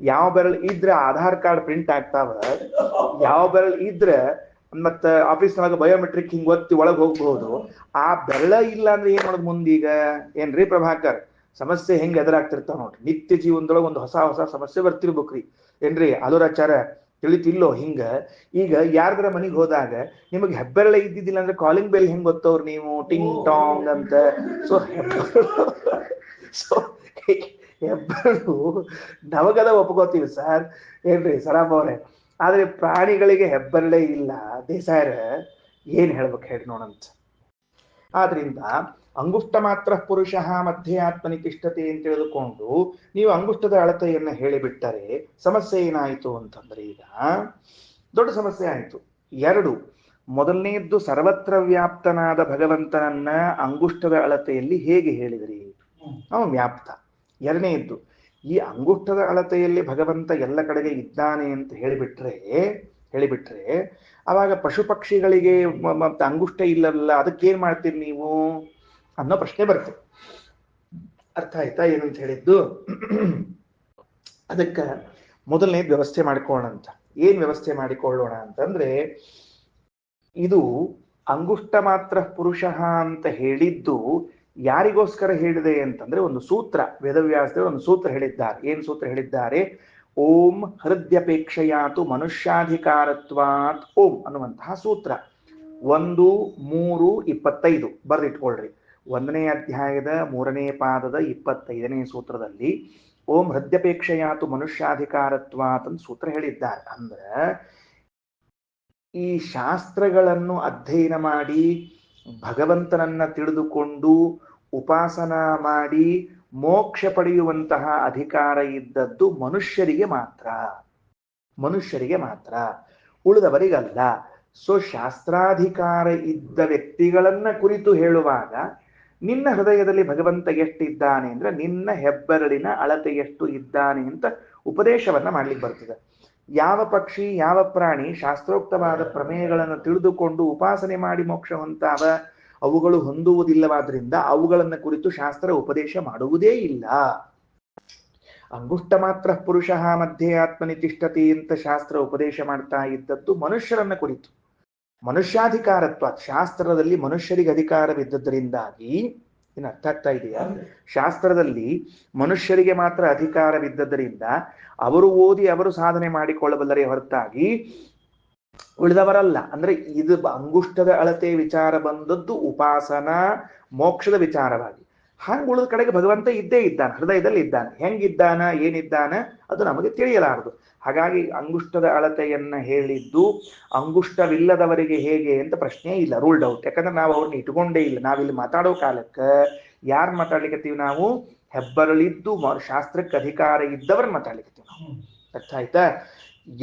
S1: ಯಾವ ಬೆರಳು ಇದ್ರೆ ಆಧಾರ್ ಕಾರ್ಡ್ ಪ್ರಿಂಟ್ ಆಗ್ತಾವ, ಯಾವ ಬೆರಳು ಇದ್ರೆ ಮತ್ತ ಆಫೀಸ್ನೊಳಗೆ ಬಯೋಮೆಟ್ರಿಕ್ ಹಿಂಗ್ ಒತ್ತಿ ಒಳಗೆ ಹೋಗ್ಬಹುದು. ಆ ಬೆರಳ ಇಲ್ಲ ಅಂದ್ರೆ ಏನ್ ಮಾಡೋದು ಮುಂದೀಗ? ಏನ್ರಿ ಪ್ರಭಾಕರ್, ಸಮಸ್ಯೆ ಹೆಂಗ್ ಎದುರಾಗ್ತಿರ್ತಾವ ನೋಡ್ರಿ. ನಿತ್ಯ ಜೀವನದೊಳಗೆ ಒಂದು ಹೊಸ ಹೊಸ ಸಮಸ್ಯೆ ಬರ್ತಿರ್ಬೇಕ್ರಿ. ಏನ್ರಿ ಅಲುರಾಚಾರ ತಿಳಿತಿಲ್ಲೋ? ಹಿಂಗ ಈಗ ಯಾರ್ದಾರ ಮನೆಗೆ ಹೋದಾಗ ನಿಮಗೆ ಹೆಬ್ಬೆರಳೆ ಇದ್ದಿದ್ದಿಲ್ಲ ಅಂದ್ರೆ ಕಾಲಿಂಗ್ ಬೆಲ್ ಹೆಂಗ್ ಗೊತ್ತವ್ರು ನೀವು? ಟಿಂಗ್ ಟಾಂಗ್ ಅಂತ. ಸೊ ಹೆಬ್ಬೆರಳು ನಮಗದ ಒಪ್ಕೋತೀವಿ ಸರ್, ಏನ್ರಿ ಸರಾಮ್ ಅವ್ರೆ. ಆದ್ರೆ ಪ್ರಾಣಿಗಳಿಗೆ ಹೆಬ್ಬೆರಳೇ ಇಲ್ಲ. ದೇಸಾಯರ ಏನ್ ಹೇಳ್ಬೇಕು ಹೇಳಿ ನೋಡಂತ. ಆದ್ರಿಂದ ಅಂಗುಷ್ಟ ಮಾತ್ರ ಪುರುಷ ಮಧ್ಯೆ ಆತ್ಮನಿ ತಿಷ್ಠತೆ ಅಂತ ತಿಳಿದುಕೊಂಡು ನೀವು ಅಂಗುಷ್ಟದ ಅಳತೆಯನ್ನ ಹೇಳಿಬಿಟ್ಟರೆ ಸಮಸ್ಯೆ ಏನಾಯಿತು ಅಂತಂದ್ರೆ, ಈಗ ದೊಡ್ಡ ಸಮಸ್ಯೆ ಆಯಿತು. ಎರಡು, ಮೊದಲನೇದ್ದು ಸರ್ವತ್ರ ವ್ಯಾಪ್ತನಾದ ಭಗವಂತನನ್ನ ಅಂಗುಷ್ಟದ ಅಳತೆಯಲ್ಲಿ ಹೇಗೆ ಹೇಳಿದ್ರಿ? ಅವನು ವ್ಯಾಪ್ತ. ಎರಡನೇದ್ದು, ಈ ಅಂಗುಷ್ಟದ ಅಳತೆಯಲ್ಲಿ ಭಗವಂತ ಎಲ್ಲ ಕಡೆಗೆ ಇದ್ದಾನೆ ಅಂತ ಹೇಳಿಬಿಟ್ರೆ ಅವಾಗ ಪಶು ಪಕ್ಷಿಗಳಿಗೆ ಮತ್ತೆ ಅಂಗುಷ್ಟ ಇಲ್ಲಲ್ಲ, ಅದಕ್ಕೇನ್ ಮಾಡ್ತೀರಿ ನೀವು ಅನ್ನೋ ಪ್ರಶ್ನೆ ಬರ್ತದೆ. ಅರ್ಥ ಆಯ್ತಾ ಏನಂತ ಹೇಳಿದ್ದು? ಅದಕ್ಕ ಮೊದಲನೇ ವ್ಯವಸ್ಥೆ ಮಾಡಿಕೊಳ್ಳೋಣ ಅಂತ. ಏನ್ ವ್ಯವಸ್ಥೆ ಮಾಡಿಕೊಳ್ಳೋಣ ಅಂತಂದ್ರೆ, ಇದು ಅಂಗುಷ್ಟ ಮಾತ್ರ ಪುರುಷ ಅಂತ ಹೇಳಿದ್ದು ಯಾರಿಗೋಸ್ಕರ ಹೇಳಿದೆ ಅಂತಂದ್ರೆ, ಒಂದು ಸೂತ್ರ, ವೇದವ್ಯಾಸದೇವರು ಒಂದು ಸೂತ್ರ ಹೇಳಿದ್ದಾರೆ. ಏನ್ ಸೂತ್ರ ಹೇಳಿದ್ದಾರೆ? ಓಂ ಹೃದಯಪೇಕ್ಷೆಯಾತು ಮನುಷ್ಯಾಧಿಕಾರತ್ವಾತ್ ಓಂ ಅನ್ನುವಂತಹ ಸೂತ್ರ. 1-3-25 ಬರೆದಿಟ್ಕೊಳ್ರಿ. 1ನೇ ಅಧ್ಯಾಯದ 3ನೇ ಪಾದದ 25ನೇ ಸೂತ್ರದಲ್ಲಿ ಓಂ ಹೃದಯಪೇಕ್ಷೆಯಾತು ಮನುಷ್ಯಾಧಿಕಾರತ್ವಾತ್ ಅಂತ ಸೂತ್ರ ಹೇಳಿದ್ದಾರೆ. ಅಂದ್ರೆ ಈ ಶಾಸ್ತ್ರಗಳನ್ನು ಅಧ್ಯಯನ ಮಾಡಿ ಭಗವಂತನನ್ನ ತಿಳಿದುಕೊಂಡು ಉಪಾಸನ ಮಾಡಿ ಮೋಕ್ಷ ಪಡೆಯುವಂತಹ ಅಧಿಕಾರ ಇದ್ದದ್ದು ಮನುಷ್ಯರಿಗೆ ಮಾತ್ರ, ಮನುಷ್ಯರಿಗೆ ಮಾತ್ರ, ಉಳಿದವರಿಗಲ್ಲ. ಸೊ ಶಾಸ್ತ್ರಾಧಿಕಾರ ಇದ್ದ ವ್ಯಕ್ತಿಗಳನ್ನ ಕುರಿತು ಹೇಳುವಾಗ ನಿನ್ನ ಹೃದಯದಲ್ಲಿ ಭಗವಂತ ಎಷ್ಟಿದ್ದಾನೆ ಅಂದ್ರೆ ನಿನ್ನ ಹೆಬ್ಬೆರಳಿನ ಅಳತೆ ಎಷ್ಟು ಇದ್ದಾನೆ ಅಂತ ಉಪದೇಶವನ್ನ ಮಾಡ್ಲಿಕ್ಕೆ ಬರ್ತದೆ. ಯಾವ ಪಕ್ಷಿ ಯಾವ ಪ್ರಾಣಿ ಶಾಸ್ತ್ರೋಕ್ತವಾದ ಪ್ರಮೇಯಗಳನ್ನು ತಿಳಿದುಕೊಂಡು ಉಪಾಸನೆ ಮಾಡಿ ಮೋಕ್ಷ ಹೊಂತಾವ, ಅವುಗಳು ಹೊಂದುವುದಿಲ್ಲವಾದ್ರಿಂದ ಅವುಗಳನ್ನು ಕುರಿತು ಶಾಸ್ತ್ರ ಉಪದೇಶ ಮಾಡುವುದೇ ಇಲ್ಲ. ಅಂಗುಷ್ಟ ಮಾತ್ರ ಪುರುಷ ಮಧ್ಯೆ ಆತ್ಮನಿ ತಿಷ್ಠತಿ ಅಂತ ಶಾಸ್ತ್ರ ಉಪದೇಶ ಮಾಡ್ತಾ ಇದ್ದದ್ದು ಮನುಷ್ಯರನ್ನ ಕುರಿತು. ಮನುಷ್ಯಾಧಿಕಾರತ್ವ ಶಾಸ್ತ್ರದಲ್ಲಿ ಮನುಷ್ಯರಿಗೆ ಅಧಿಕಾರವಿದ್ದದ್ದರಿಂದಾಗಿ, ಇನ್ನು ಅರ್ಥ ಆಗ್ತಾ ಇದೆಯಾ? ಶಾಸ್ತ್ರದಲ್ಲಿ ಮನುಷ್ಯರಿಗೆ ಮಾತ್ರ ಅಧಿಕಾರವಿದ್ದದರಿಂದ ಅವರು ಓದಿ ಅವರು ಸಾಧನೆ ಮಾಡಿಕೊಳ್ಳಬಲ್ಲರೇ ಹೊರತಾಗಿ ಉಳಿದವರಲ್ಲ. ಅಂದ್ರೆ ಇದು ಅಂಗುಷ್ಟದ ಅಳತೆ ವಿಚಾರ ಬಂದದ್ದು ಉಪಾಸನಾ ಮೋಕ್ಷದ ವಿಚಾರವಾಗಿ. ಹಂಗ ಉಳಿದ ಕಡೆಗೆ ಭಗವಂತ ಇದ್ದೇ ಇದ್ದಾನೆ, ಹೃದಯದಲ್ಲಿ ಇದ್ದಾನೆ. ಹೆಂಗಿದ್ದಾನ ಏನಿದ್ದಾನ ಅದು ನಮಗೆ ತಿಳಿಯಲಾರದು. ಹಾಗಾಗಿ ಅಂಗುಷ್ಟದ ಅಳತೆಯನ್ನ ಹೇಳಿದ್ದು ಅಂಗುಷ್ಟವಿಲ್ಲದವರಿಗೆ ಹೇಗೆ ಅಂತ ಪ್ರಶ್ನೆ ಇಲ್ಲ, ರೂಲ್ಡ್ ಔಟ್. ಯಾಕಂದ್ರೆ ನಾವು ಅವ್ರನ್ನ ಇಟ್ಕೊಂಡೇ ಇಲ್ಲ. ನಾವಿಲ್ಲಿ ಮಾತಾಡೋ ಕಾಲಕ್ಕೆ ಯಾರು ಮಾತಾಡ್ಲಿಕ್ಕತ್ತೀವಿ ನಾವು? ಹೆಬ್ಬರಳಿದ್ದು ಶಾಸ್ತ್ರಕ್ಕೆ ಅಧಿಕಾರ ಇದ್ದವ್ರನ್ನ ಮಾತಾಡ್ಲಿಕ್ಕತ್ತೀವಿ ನಾವು. ಅರ್ಥ ಆಯ್ತಾ?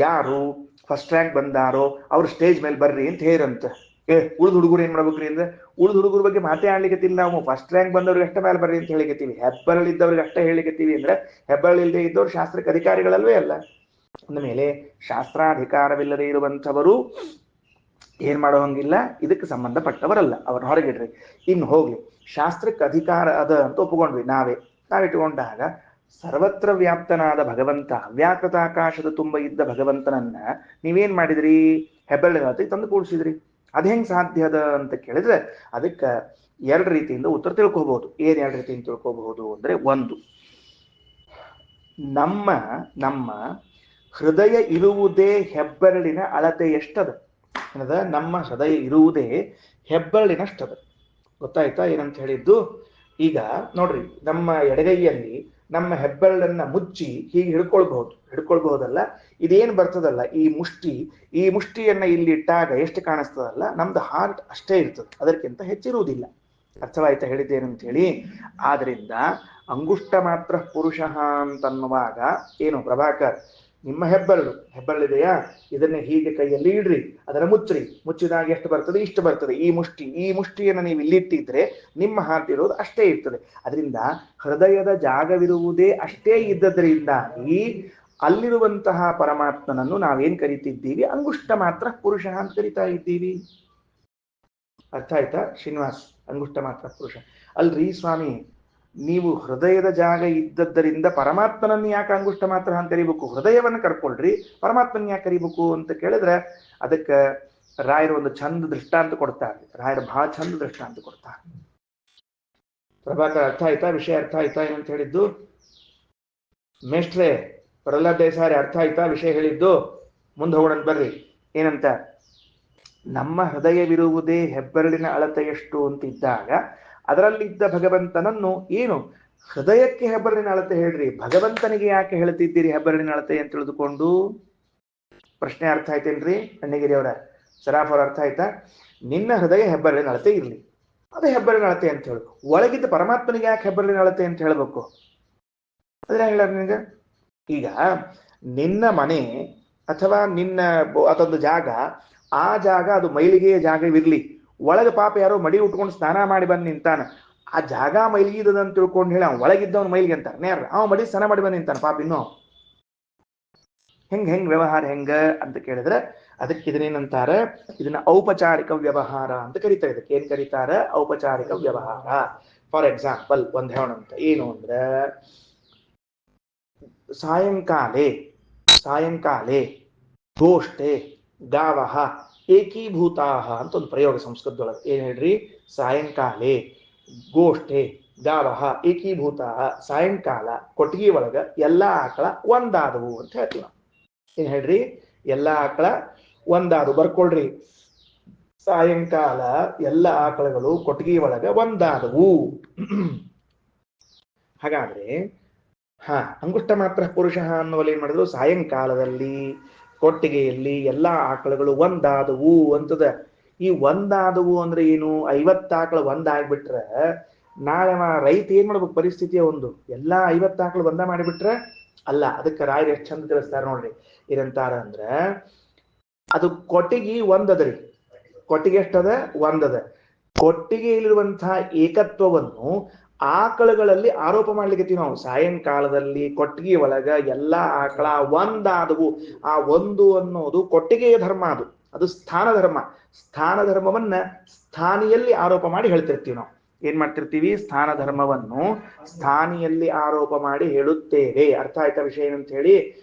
S1: ಯಾರು ಫಸ್ಟ್ ರ್ಯಾಂಕ್ ಬಂದಾರೋ ಅವ್ರು ಸ್ಟೇಜ್ ಮೇಲೆ ಬರ್ರಿ ಅಂತ ಹೇರಂತ. ಉಳಿದ ಹುಡುಗರು ಏನ್ ಮಾಡ್ಬೇಕ್ರಿ ಅಂದ್ರೆ ಉಳಿದ ಹುಡುಗರ ಬಗ್ಗೆ ಮಾತೇ ಆಡ್ಲಿಕ್ಕತ್ತಿಲ್ಲ ನಾವು. ಫಸ್ಟ್ ರ್ಯಾಂಕ್ ಬಂದವ್ರಿಗೆ ಅಷ್ಟೇ ಮೇಲೆ ಬರ್ರಿ ಅಂತ ಹೇಳಿಕತ್ತೀವಿ. ಹೆಬ್ಬರಳಿದ್ದವ್ರಿಗೆ ಅಷ್ಟೇ ಹೇಳಿಕತ್ತೀವಿ ಅಂದ್ರೆ ಹೆಬ್ಬರಳಿಲ್ಲದೆ ಇದ್ದವ್ರು ಶಾಸ್ತ್ರಕ್ಕೆ ಅಧಿಕಾರಿಗಳಲ್ವೇ ಅಲ್ಲ. ಅಂದ ಮೇಲೆ ಶಾಸ್ತ್ರಾಧಿಕಾರವಿಲ್ಲದೆ ಇರುವಂಥವರು ಏನ್ ಮಾಡೋ ಹಂಗಿಲ್ಲ, ಇದಕ್ಕೆ ಸಂಬಂಧಪಟ್ಟವರಲ್ಲ, ಅವ್ರನ್ನ ಹೊರಗಿಡ್ರಿ. ಇನ್ನು ಹೋಗ್ಲಿ, ಶಾಸ್ತ್ರಕ್ಕೆ ಅಧಿಕಾರ ಅದ ಅಂತ ಒಪ್ಪಿಕೊಂಡ್ವಿ ನಾವಿಟ್ಟುಕೊಂಡಾಗ ಸರ್ವತ್ರ ವ್ಯಾಪ್ತನಾದ ಭಗವಂತ, ವ್ಯಾಕೃತ ಆಕಾಶದ ತುಂಬ ಇದ್ದ ಭಗವಂತನನ್ನ ನೀವೇನ್ ಮಾಡಿದ್ರಿ? ಹೆಬ್ಬೆರಳಿನ ತಂದು ಕೂಡಿಸಿದ್ರಿ. ಅದ್ ಹೆಂಗ್ ಸಾಧ್ಯ ಅದ ಅಂತ ಕೇಳಿದ್ರೆ ಅದಕ್ಕೆ ಎರಡು ರೀತಿಯಿಂದ ಉತ್ತರ ತಿಳ್ಕೋಬಹುದು. ಏನ್ ಎರಡು ರೀತಿಯಿಂದ ತಿಳ್ಕೋಬಹುದು ಅಂದ್ರೆ, ಒಂದು, ನಮ್ಮ ಹೃದಯ ಇರುವುದೇ ಹೆಬ್ಬೆರಳಿನ ಅಳತೆ ಎಷ್ಟದ. ಏನದ? ನಮ್ಮ ಹೃದಯ ಇರುವುದೇ ಹೆಬ್ಬೆರಳಿನಷ್ಟದ. ಗೊತ್ತಾಯ್ತಾ ಏನಂತ ಹೇಳಿದ್ದು? ಈಗ ನೋಡ್ರಿ, ನಮ್ಮ ಎಡಗೈಯಲ್ಲಿ ನಮ್ಮ ಹೆಬ್ಬೆರಳನ್ನ ಮುಚ್ಚಿ ಹೀಗೆ ಹಿಡ್ಕೊಳ್ಬಹುದಲ್ಲ, ಇದೇನ್ ಬರ್ತದಲ್ಲ ಈ ಮುಷ್ಟಿಯನ್ನ ಇಲ್ಲಿ ಇಟ್ಟಾಗ ಎಷ್ಟು ಕಾಣಿಸ್ತದಲ್ಲ, ನಮ್ದು ಹಾರ್ಟ್ ಅಷ್ಟೇ ಇರ್ತದೆ, ಅದಕ್ಕಿಂತ ಹೆಚ್ಚಿರುವುದಿಲ್ಲ. ಅರ್ಥವಾಯ್ತಾ ಹೇಳಿದ್ದೇನಂತ ಹೇಳಿ? ಆದ್ರಿಂದ ಅಂಗುಷ್ಟ ಮಾತ್ರ ಪುರುಷ ಅಂತನ್ನುವಾಗ ಏನು ಪ್ರಭಾಕರ್, ನಿಮ್ಮ ಹೆಬ್ಬೆರಳಿದೆಯಾ, ಇದನ್ನ ಹೀಗೆ ಕೈಯಲ್ಲಿ ಇಡ್ರಿ, ಅದರ ಮುಚ್ಚಿದಾಗ ಎಷ್ಟು ಬರ್ತದೆ? ಇಷ್ಟು ಬರ್ತದೆ. ಈ ಮುಷ್ಟಿಯನ್ನು ನೀವು ಇಲ್ಲಿಟ್ಟಿದ್ರೆ ನಿಮ್ಮ ಹಾರ್ಟ್ ಇರೋದು ಅಷ್ಟೇ ಇರ್ತದೆ. ಅದರಿಂದ ಹೃದಯದ ಜಾಗವಿರುವುದೇ ಅಷ್ಟೇ ಇದ್ದದ್ರಿಂದಾಗಿ ಅಲ್ಲಿರುವಂತಹ ಪರಮಾತ್ಮನನ್ನು ನಾವೇನ್ ಕರಿತಿದ್ದೀವಿ? ಅಂಗುಷ್ಟ ಮಾತ್ರ ಪುರುಷ ಅಂತ ಕರಿತಾ ಇದ್ದೀವಿ. ಅರ್ಥ ಆಯ್ತಾ ಶ್ರೀನಿವಾಸ್? ಅಂಗುಷ್ಟ ಮಾತ್ರ ಪುರುಷ ಅಲ್ರಿ ಸ್ವಾಮಿ, ನೀವು ಹೃದಯದ ಜಾಗ ಇದ್ದದ್ದರಿಂದ ಪರಮಾತ್ಮನನ್ನು ಯಾಕೆ ಅಂಗುಷ್ಟ ಮಾತ್ರ ಅಂತ ಕರಿಬೇಕು? ಹೃದಯವನ್ನು ಕರ್ಕೊಳ್ರಿ, ಪರಮಾತ್ಮನ ಯಾಕೆ ಕರಿಬೇಕು ಅಂತ ಕೇಳಿದ್ರೆ ಅದಕ್ಕೆ ರಾಯರು ಒಂದು ಚಂದ ದೃಷ್ಟಾಂತ ಕೊಡ್ತಾರೆ. ರಾಯರು ಬಹಳ ಚಂದ ದೃಷ್ಟಾಂತ ಕೊಡ್ತಾರೆ. ಪ್ರಭಾಕರ್ ಅರ್ಥ ಆಯ್ತಾ? ವಿಷಯ ಅರ್ಥ ಆಯ್ತಾ ಏನಂತ ಹೇಳಿದ್ದು? ಮೇಷ್ಟ್ರೆ ಪ್ರಹ್ಲಾದ್ ದೇಸಾಯಿ ಅರ್ಥ ಆಯ್ತಾ ವಿಷಯ ಹೇಳಿದ್ದು? ಮುಂದೆ ಹೋಗೋಣ ಬರ್ರಿ. ಏನಂತ? ನಮ್ಮ ಹೃದಯವಿರುವುದೇ ಹೆಬ್ಬೆರಳಿನ ಅಳತೆ ಎಷ್ಟು ಅಂತಿದ್ದಾಗ ಅದರಲ್ಲಿದ್ದ ಭಗವಂತನನ್ನು ಏನು ಹೃದಯಕ್ಕೆ ಹೆಬ್ಬೆರಳಿನ ಅಳತೆ ಹೇಳ್ರಿ, ಭಗವಂತನಿಗೆ ಯಾಕೆ ಹೇಳ್ತಿದ್ದೀರಿ ಹೆಬ್ಬೆರಳಿನ ಅಳತೆ ಅಂತ ತಿಳಿದುಕೊಂಡು? ಪ್ರಶ್ನೆ ಅರ್ಥ ಆಯ್ತೇನ್ರಿ ಅಣ್ಣಗಿರಿ ಅವರ? ಸರಾಫ್ ಅವ್ರ ಅರ್ಥ ಆಯ್ತಾ? ನಿನ್ನ ಹೃದಯ ಹೆಬ್ಬೆರಳಿನ ಅಳತೆ ಇರ್ಲಿ, ಅದು ಹೆಬ್ಬೆರಳಿನ ಅಳತೆ ಅಂತ ಹೇಳು. ಒಳಗಿದ್ದ ಪರಮಾತ್ಮನಿಗೆ ಯಾಕೆ ಹೆಬ್ಬೆರಳಿನ ಅಳತೆ ಅಂತ ಹೇಳ್ಬೇಕು? ಅದ್ರ ಹೇಳ ನಿನಗೆ. ಈಗ ನಿನ್ನ ಮನೆ ಅಥವಾ ನಿನ್ನ ಅದೊಂದು ಜಾಗ, ಆ ಜಾಗ ಅದು ಮೈಲಿಗೆಯ ಜಾಗವಿರ್ಲಿ, ಒಳಗೆ ಪಾಪ ಯಾರೋ ಮಡಿ ಉಟ್ಕೊಂಡು ಸ್ನಾನ ಮಾಡಿ ಬಂದು ನಿಂತಾನ, ಆ ಜಾಗ ಮೈಲಿಗಿದಂತ ತಿಳ್ಕೊಂಡು ಹೇಳಿ ಅವ್ನು ಒಳಗಿದ್ದವನು ಮೈಲಿಗೆ ಅಂತಾನೆ ಯಾರು? ಅವ ಮಡಿ ಸ್ನಾನ ಮಾಡಿ ಬಂದು ನಿಂತಾನ ಪಾಪ. ಇನ್ನು ಹೆಂಗ್ ವ್ಯವಹಾರ ಹೆಂಗ ಅಂತ ಕೇಳಿದ್ರೆ ಅದಕ್ಕೆ ಇದನ್ನೇನಂತಾರೆ? ಇದನ್ನ ಔಪಚಾರಿಕ ವ್ಯವಹಾರ ಅಂತ ಕರೀತಾರೆ. ಇದಕ್ಕೆ ಏನ್ ಕರೀತಾರೆ? ಔಪಚಾರಿಕ ವ್ಯವಹಾರ. ಫಾರ್ ಎಕ್ಸಾಂಪಲ್ ಒಂದ್ ಹೇಳೋಣಂತ, ಏನು ಅಂದ್ರೆ ಸಾಯಂಕಾಲೆ ಗೋಷ್ಠೆ ಗಾವಹ ಏಕೀಭೂತಾಹ ಅಂತ ಒಂದು ಪ್ರಯೋಗ ಸಂಸ್ಕೃತದೊಳಗೆ. ಏನ್ ಹೇಳ್ರಿ? ಸಾಯಂಕಾಲೆ ಗೋಷ್ಠೆ ಗಾವಹ ಏಕೀಭೂತಾಹ, ಸಾಯಂಕಾಲ ಕೊಟ್ಟಿಗೆ ಒಳಗ ಎಲ್ಲಾ ಆಕಳ ಒಂದಾದವು ಅಂತ ಹೇಳ್ತೀವಿ ನಾವು. ಏನ್ ಹೇಳ್ರಿ? ಎಲ್ಲಾ ಆಕಳ ಒಂದಾದವು. ಬರ್ಕೊಳ್ರಿ, ಸಾಯಂಕಾಲ ಎಲ್ಲ ಆಕಳಗಳು ಕೊಟ್ಟಿಗೆ ಒಳಗ ಒಂದಾದವು. ಹಾಗಾದ್ರೆ ಅಂಗುಷ್ಟ ಮಾತ್ರ ಪುರುಷ ಅನ್ನುವಲ್ಲಿ ಏನ್ ಮಾಡಿದ್ರು? ಸಾಯಂಕಾಲದಲ್ಲಿ ಕೊಟ್ಟಿಗೆಯಲ್ಲಿ ಎಲ್ಲಾ ಆಕಳುಗಳು ಒಂದಾದವು ಅಂತದ. ಈ ಒಂದಾದವು ಅಂದ್ರೆ ಏನು? 50 ಆಕಳು ಒಂದಾಗ್ಬಿಟ್ರೆ ನಾಳೆ ರೈತ ಏನ್ ಮಾಡ್ಬೇಕು? ಪರಿಸ್ಥಿತಿಯ ಒಂದು ಎಲ್ಲಾ 50 ಆಕಳು ಬಂದ ಮಾಡಿಬಿಟ್ರೆ ಅಲ್ಲ. ಅದಕ್ಕೆ ರಾಯರು ಎಷ್ಟು ಚಂದ ತಿಳಿಸ್ತಾರ ನೋಡ್ರಿ. ಏನಂತಾರ ಅಂದ್ರ ಅದು ಕೊಟ್ಟಿಗೆ ಒಂದದರಿ. ಕೊಟ್ಟಿಗೆ ಎಷ್ಟದ? ಒಂದದ. ಕೊಟ್ಟಿಗೆಯಲ್ಲಿರುವಂತಹ ಏಕತ್ವವನ್ನು ಆಕಳುಗಳಲ್ಲಿ ಆರೋಪ ಮಾಡ್ಲಿಕ್ಕೆ ನಾವು ಸಾಯಂಕಾಲದಲ್ಲಿ ಕೊಟ್ಟಿಗೆ ಒಳಗ ಎಲ್ಲಾ ಆಕಳ ಒಂದಾದವು. ಆ ಒಂದು ಅನ್ನೋದು ಕೊಟ್ಟಿಗೆಯ ಧರ್ಮ, ಅದು ಸ್ಥಾನ ಧರ್ಮ. ಸ್ಥಾನ ಧರ್ಮವನ್ನ ಸ್ಥಾನಿಯಲ್ಲಿ ಆರೋಪ ಮಾಡಿ ಹೇಳ್ತಿರ್ತೀವಿ ನಾವು. ಏನ್ ಮಾಡ್ತಿರ್ತೀವಿ? ಸ್ಥಾನ ಧರ್ಮವನ್ನು ಸ್ಥಾನಿಯಲ್ಲಿ ಆರೋಪ ಮಾಡಿ ಹೇಳುತ್ತೇವೆ. ಅರ್ಥ ಆಯ್ತಾ ವಿಷಯ ಏನಂತ ಹೇಳಿ?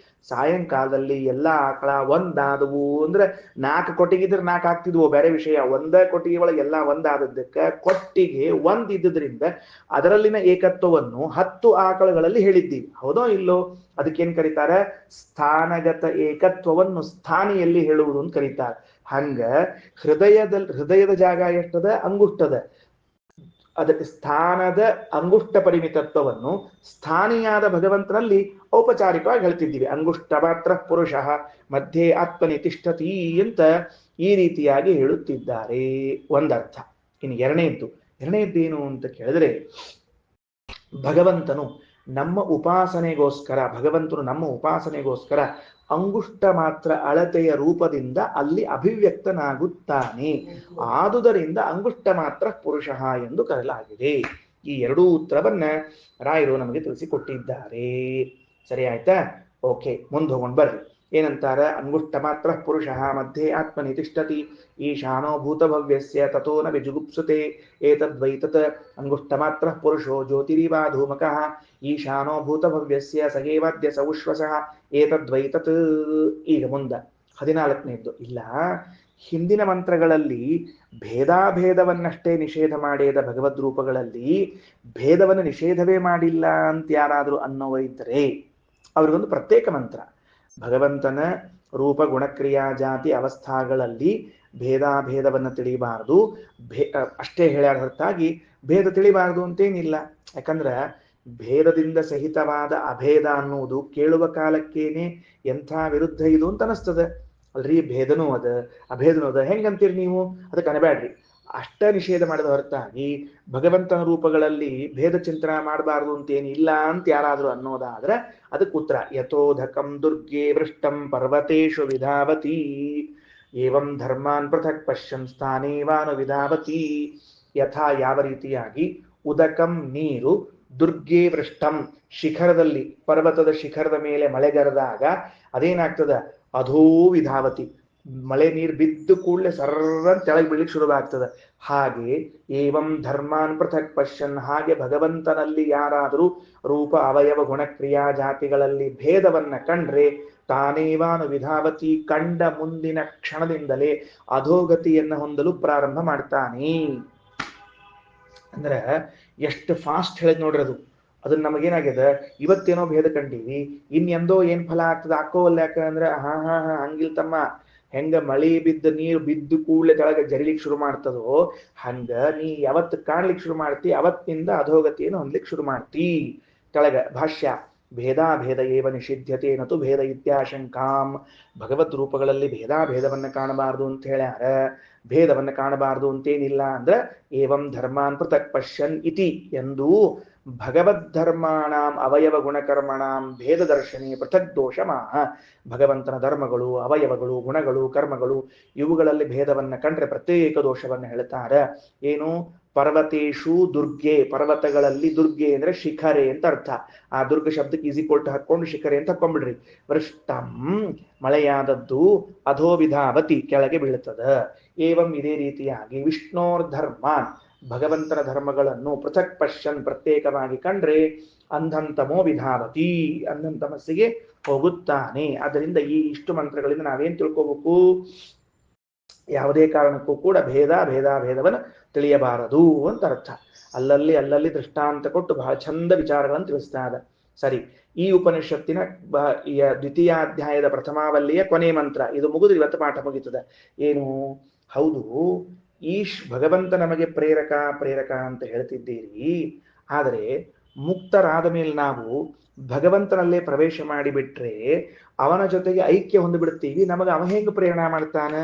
S1: ಸಾಯಂಕಾಲದಲ್ಲಿ ಎಲ್ಲಾ ಆಕಳ ಒಂದಾದವು ಅಂದ್ರೆ 4 ಕೊಟ್ಟಿಗೆ ಇದ್ರೆ 4 ಆಗ್ತಿದ್ವು, ಬೇರೆ ವಿಷಯ. ಒಂದ ಕೊಟ್ಟಿಗೆ ಒಳಗೆ ಎಲ್ಲಾ ಒಂದಾದದ್ದಕ್ಕ ಕೊಟ್ಟಿಗೆ ಇದ್ದುದ್ರಿಂದ ಅದರಲ್ಲಿನ ಏಕತ್ವವನ್ನು 10 ಆಕಳುಗಳಲ್ಲಿ ಹೇಳಿದ್ದೀವಿ. ಹೌದೋ ಇಲ್ಲೋ? ಅದಕ್ಕೇನ್ ಕರೀತಾರೆ? ಸ್ಥಾನಗತ ಏಕತ್ವವನ್ನು ಸ್ಥಾನಿಯಲ್ಲಿ ಹೇಳುವುದು ಅಂತ ಕರೀತಾರೆ. ಹಂಗ ಹೃದಯದ ಜಾಗ ಎಷ್ಟದ? ಅಂಗುಷ್ಟದ. ಅದಕ್ಕೆ ಸ್ಥಾನದ ಅಂಗುಷ್ಟ ಪರಿಮಿತತ್ವವನ್ನು ಸ್ಥಾನಿಯಾದ ಭಗವಂತನಲ್ಲಿ ಔಪಚಾರಿಕವಾಗಿ ಹೇಳ್ತಿದ್ದೀವಿ. ಅಂಗುಷ್ಟ ಮಾತ್ರ ಪುರುಷ ಮಧ್ಯೆ ಆತ್ಮನಿ ತಿಷ್ಠತಿ ಅಂತ ಈ ರೀತಿಯಾಗಿ ಹೇಳುತ್ತಿದ್ದಾರೆ. ಒಂದರ್ಥ. ಇನ್ನು ಎರಡನೇದ್ದೇನು ಅಂತ ಕೇಳಿದ್ರೆ, ಭಗವಂತನು ನಮ್ಮ ಉಪಾಸನೆಗೋಸ್ಕರ ಅಂಗುಷ್ಟ ಮಾತ್ರ ಅಳತೆಯ ರೂಪದಿಂದ ಅಲ್ಲಿ ಅಭಿವ್ಯಕ್ತನಾಗುತ್ತಾನೆ. ಆದುದರಿಂದ ಅಂಗುಷ್ಟ ಮಾತ್ರ ಪುರುಷ ಎಂದು ಕರೆಯಲಾಗಿದೆ. ಈ ಎರಡೂ ಉತ್ತರವನ್ನ ರಾಯರು ನಮಗೆ ತಿಳಿಸಿಕೊಟ್ಟಿದ್ದಾರೆ. ಸರಿ ಆಯ್ತಾ? ಓಕೆ, ಮುಂದೆ ಹೋಗೊಂಡು ಬರ್ರಿ. ಏನಂತಾರ? ಅಂಗುಷ್ಟ ಮಾತ್ರ ಪುರುಷ ಮಧ್ಯೆ ಆತ್ಮನಿ ತಿಷ್ಠತಿ ಈಶಾನೋ ಭೂತಭವ್ಯಸ್ಯ ತಥೋ ನ ವಿಜುಗುಪ್ಸುತೆ ಏತದ್ವೈತತ್ ಅಂಗುಷ್ಟ ಮಾತ್ರ ಪುರುಷೋ ಜ್ಯೋತಿರಿವಾ ಧೂಮಕಃ ಈಶಾನೋ ಭೂತಭವ್ಯಸ್ಯ ಸಗೇವಾದ್ಯ ಸೌಶ್ವಸಃ ಏತದ್ವೈತತ್. ಈಗ ಮುಂದ 14ನೇದ್ದು. ಇಲ್ಲ, ಹಿಂದಿನ ಮಂತ್ರಗಳಲ್ಲಿ ಭೇದಾಭೇದವನ್ನಷ್ಟೇ ನಿಷೇಧ ಮಾಡಿದ ಭಗವದ್ ರೂಪಗಳಲ್ಲಿ ಭೇದವನ್ನು ನಿಷೇಧವೇ ಮಾಡಿಲ್ಲ ಅಂತ ಯಾರಾದರೂ ಅನ್ನೋವ ಇದ್ದರೆ ಅವ್ರಿಗೊಂದು ಪ್ರತ್ಯೇಕ ಮಂತ್ರ. ಭಗವಂತನ ರೂಪ ಗುಣಕ್ರಿಯಾ ಜಾತಿ ಅವಸ್ಥಾಗಳಲ್ಲಿ ಭೇದಾಭೇದವನ್ನು ತಿಳಿಬಾರದು, ಅಷ್ಟೇ ಹೇಳ್ಯಾರ ಹೊರತಾಗಿ ಭೇದ ತಿಳಿಬಾರದು ಅಂತೇನಿಲ್ಲ. ಯಾಕಂದ್ರ ಭೇದದಿಂದ ಸಹಿತವಾದ ಅಭೇದ ಅನ್ನುವುದು ಕೇಳುವ ಕಾಲಕ್ಕೇನೆ ಎಂಥ ವಿರುದ್ಧ ಇದು ಅಂತ ಅನಿಸ್ತದೆ ಅಲ್ರಿ. ಭೇದನೂ ಅದ ಅಭೇದನೂ ಅದ ಹೆಂಗಂತೀರಿ ನೀವು? ಅದಕ್ಕೆ ಅನಬೇಡ್ರಿ. ಅಷ್ಟ ನಿಷೇಧ ಮಾಡಿದ ಹೊರತಾಗಿ ಭಗವಂತನ ರೂಪಗಳಲ್ಲಿ ಭೇದ ಚಿಂತನ ಮಾಡಬಾರ್ದು ಅಂತೇನಿಲ್ಲ ಅಂತ ಯಾರಾದ್ರೂ ಅನ್ನೋದಾದ್ರೆ ಅದಕ್ಕೆ ಉತ್ತರ ಯಥೋಧಕಂ ದುರ್ಗೆ ವೃಷ್ಟಂ ಪರ್ವತೇಶು ವಿಧಾವತಿ ಏವಂ ಧರ್ಮಾನ್ ಪೃಥಕ್ ಪಶ್ಯನ್ ಸ್ಥಾನೇವಾನು ವಿಧಾವತಿ. ಯಥಾ ಯಾವ ರೀತಿಯಾಗಿ ಉದಕಂ ನೀರು ದುರ್ಗೆ ವೃಷ್ಟಂ ಶಿಖರದಲ್ಲಿ ಪರ್ವತದ ಶಿಖರದ ಮೇಲೆ ಮಳೆಗರೆದಾಗ ಅದೇನಾಗ್ತದ? ಅಧೋ ವಿಧಾವತಿ, ಮಳೆ ನೀರು ಬಿದ್ದು ಕೂಡಲೇ ಸರ್ರ ತೆಳಗೆ ಬೀಳಲಿಕ್ಕೆ ಶುರುವಾಗ್ತದೆ. ಹಾಗೆ ಏವಂ ಧರ್ಮಾನ್ ಪೃಥಕ್ ಪಶ್ಯನ್, ಹಾಗೆ ಭಗವಂತನಲ್ಲಿ ಯಾರಾದರೂ ರೂಪ ಅವಯವ ಗುಣಕ್ರಿಯಾ ಜಾತಿಗಳಲ್ಲಿ ಭೇದವನ್ನ ಕಂಡ್ರೆ ತಾನೇವಾನು ವಿಧಾವತಿ, ಕಂಡ ಮುಂದಿನ ಕ್ಷಣದಿಂದಲೇ ಅಧೋಗತಿಯನ್ನ ಹೊಂದಲು ಪ್ರಾರಂಭ ಮಾಡ್ತಾನೆ. ಅಂದ್ರೆ ಎಷ್ಟು ಫಾಸ್ಟ್ ಹೇಳಿದ್ ನೋಡ್ರಿ ಅದು. ಅದನ್ನ ನಮಗೇನಾಗ್ಯದ, ಇವತ್ತೇನೋ ಭೇದ ಕಂಡೀವಿ, ಇನ್ನೆಂದೋ ಏನ್ ಫಲ ಆಗ್ತದ ಹಾಕೋವಲ್ಲ. ಯಾಕಂದ್ರೆ ಹಂಗಿಲ್ತಮ್ಮ, ಹೆಂಗ ಮಳಿ ಬಿದ್ದ ನೀರು ಬಿದ್ದು ಕೂಡಲೇ ಕೆಳಗೆ ಜರಿಲಿಕ್ಕೆ ಶುರು ಮಾಡ್ತದೋ ಹಂಗ ನೀ ಯಾವತ್ತು ಕಾಣ್ಲಿಕ್ಕೆ ಶುರು ಮಾಡ್ತಿ ಅವತ್ತಿನಿಂದ ಅಧೋಗತಿಯನ್ನು ಹೊಂದ್ಲಿಕ್ಕೆ ಶುರು ಮಾಡ್ತಿ. ಕೆಳಗ ಭಾಷ್ಯ ಭೇದಾಭೇದ ಏವ ನಿಷಿಧ್ಯತೆ ನತು ಭೇದ ಇತ್ಯಾಶಂಕಾಂ. ಭಗವದ್ ರೂಪಗಳಲ್ಲಿ ಭೇದಾಭೇದವನ್ನ ಕಾಣಬಾರದು ಅಂತ ಹೇಳ್ಯಾರ. ಭೇದವನ್ನ ಕಾಣಬಾರದು ಅಂತೇನಿಲ್ಲ ಅಂದ್ರೆ ಏವಂ ಧರ್ಮಾನ್ ಪೃಥಕ್ ಪಶ್ಯನ್ ಇತಿ ಎಂದು ಭಗವದ್ಧರ್ಮಾಣಾಂ ಅವಯವ ಗುಣಕರ್ಮಣಾಂ ಭೇದ ದರ್ಶನೇ ಪೃಥಕ್ ದೋಷಮಾಹ. ಭಗವಂತನ ಧರ್ಮಗಳು, ಅವಯವಗಳು, ಗುಣಗಳು, ಕರ್ಮಗಳು ಇವುಗಳಲ್ಲಿ ಭೇದವನ್ನ ಕಂಡ್ರೆ ಪ್ರತ್ಯೇಕ ದೋಷವನ್ನ ಹೇಳ್ತಾರೆ. ಏನು? ಪರ್ವತೇಶು ದುರ್ಗೆ, ಪರ್ವತಗಳಲ್ಲಿ ದುರ್ಗೆ ಅಂದ್ರೆ ಶಿಖರೆ ಅಂತ ಅರ್ಥ. ಆ ದುರ್ಗ ಶಬ್ದಕ್ಕೆ ಈಸಿಕೊಟ್ಟು ಹಾಕೊಂಡು ಶಿಖರೆ ಅಂತ ಹಾಕೊಂಡ್ಬಿಡ್ರಿ. ವೃಷ್ಟಂ ಮಳೆಯಾದದ್ದು, ಅಧೋ ವಿಧಾವತಿ ಕೆಳಗೆ ಬೀಳುತ್ತದ. ಏವಂ ಇದೇ ರೀತಿಯಾಗಿ ವಿಷ್ಣೋರ್ ಧರ್ಮಾನ್ ಭಗವಂತನ ಧರ್ಮಗಳನ್ನು ಪೃಥಕ್ ಪಶ್ಯನ್ ಪ್ರತ್ಯೇಕವಾಗಿ ಕಂಡ್ರೆ ಅಂಧಂತಮೋ ವಿಧಾವತಿ, ಅಂಧಂತಮಸ್ಸಿಗೆ ಹೋಗುತ್ತಾನೆ. ಆದ್ದರಿಂದ ಈ ಇಷ್ಟು ಮಂತ್ರಗಳಿಂದ ನಾವೇನ್ ತಿಳ್ಕೋಬೇಕು? ಯಾವುದೇ ಕಾರಣಕ್ಕೂ ಕೂಡ ಭೇದವನ್ನು ತಿಳಿಯಬಾರದು ಅಂತ ಅರ್ಥ. ಅಲ್ಲಲ್ಲಿ ದೃಷ್ಟಾಂತ ಕೊಟ್ಟು ಬಹಳ ಚಂದ ವಿಚಾರಗಳನ್ನು ತಿಳಿಸ್ತಾ ಇದೆ. ಸರಿ, ಈ ಉಪನಿಷತ್ತಿನ ದ್ವಿತೀಯಾಧ್ಯಾಯದ ಪ್ರಥಮಾವಲ್ಲಿಯ ಕೊನೆ ಮಂತ್ರ ಇದು ಮುಗಿದು ಇವತ್ತು ಪಾಠ ಮುಗಿತದೆ. ಏನು? ಹೌದು, ಭಗವಂತ ನಮಗೆ ಪ್ರೇರಕ ಅಂತ ಹೇಳ್ತಿದ್ದೀರಿ. ಆದರೆ ಮುಕ್ತರಾದ ಮೇಲೆ ನಾವು ಭಗವಂತನಲ್ಲೇ ಪ್ರವೇಶ ಮಾಡಿಬಿಟ್ರೆ ಅವನ ಜೊತೆಗೆ ಐಕ್ಯ ಹೊಂದಿಬಿಡ್ತೀವಿ. ನಮಗೆ ಅವ ಹೆಂಗೆ ಪ್ರೇರಣೆ ಮಾಡ್ತಾನ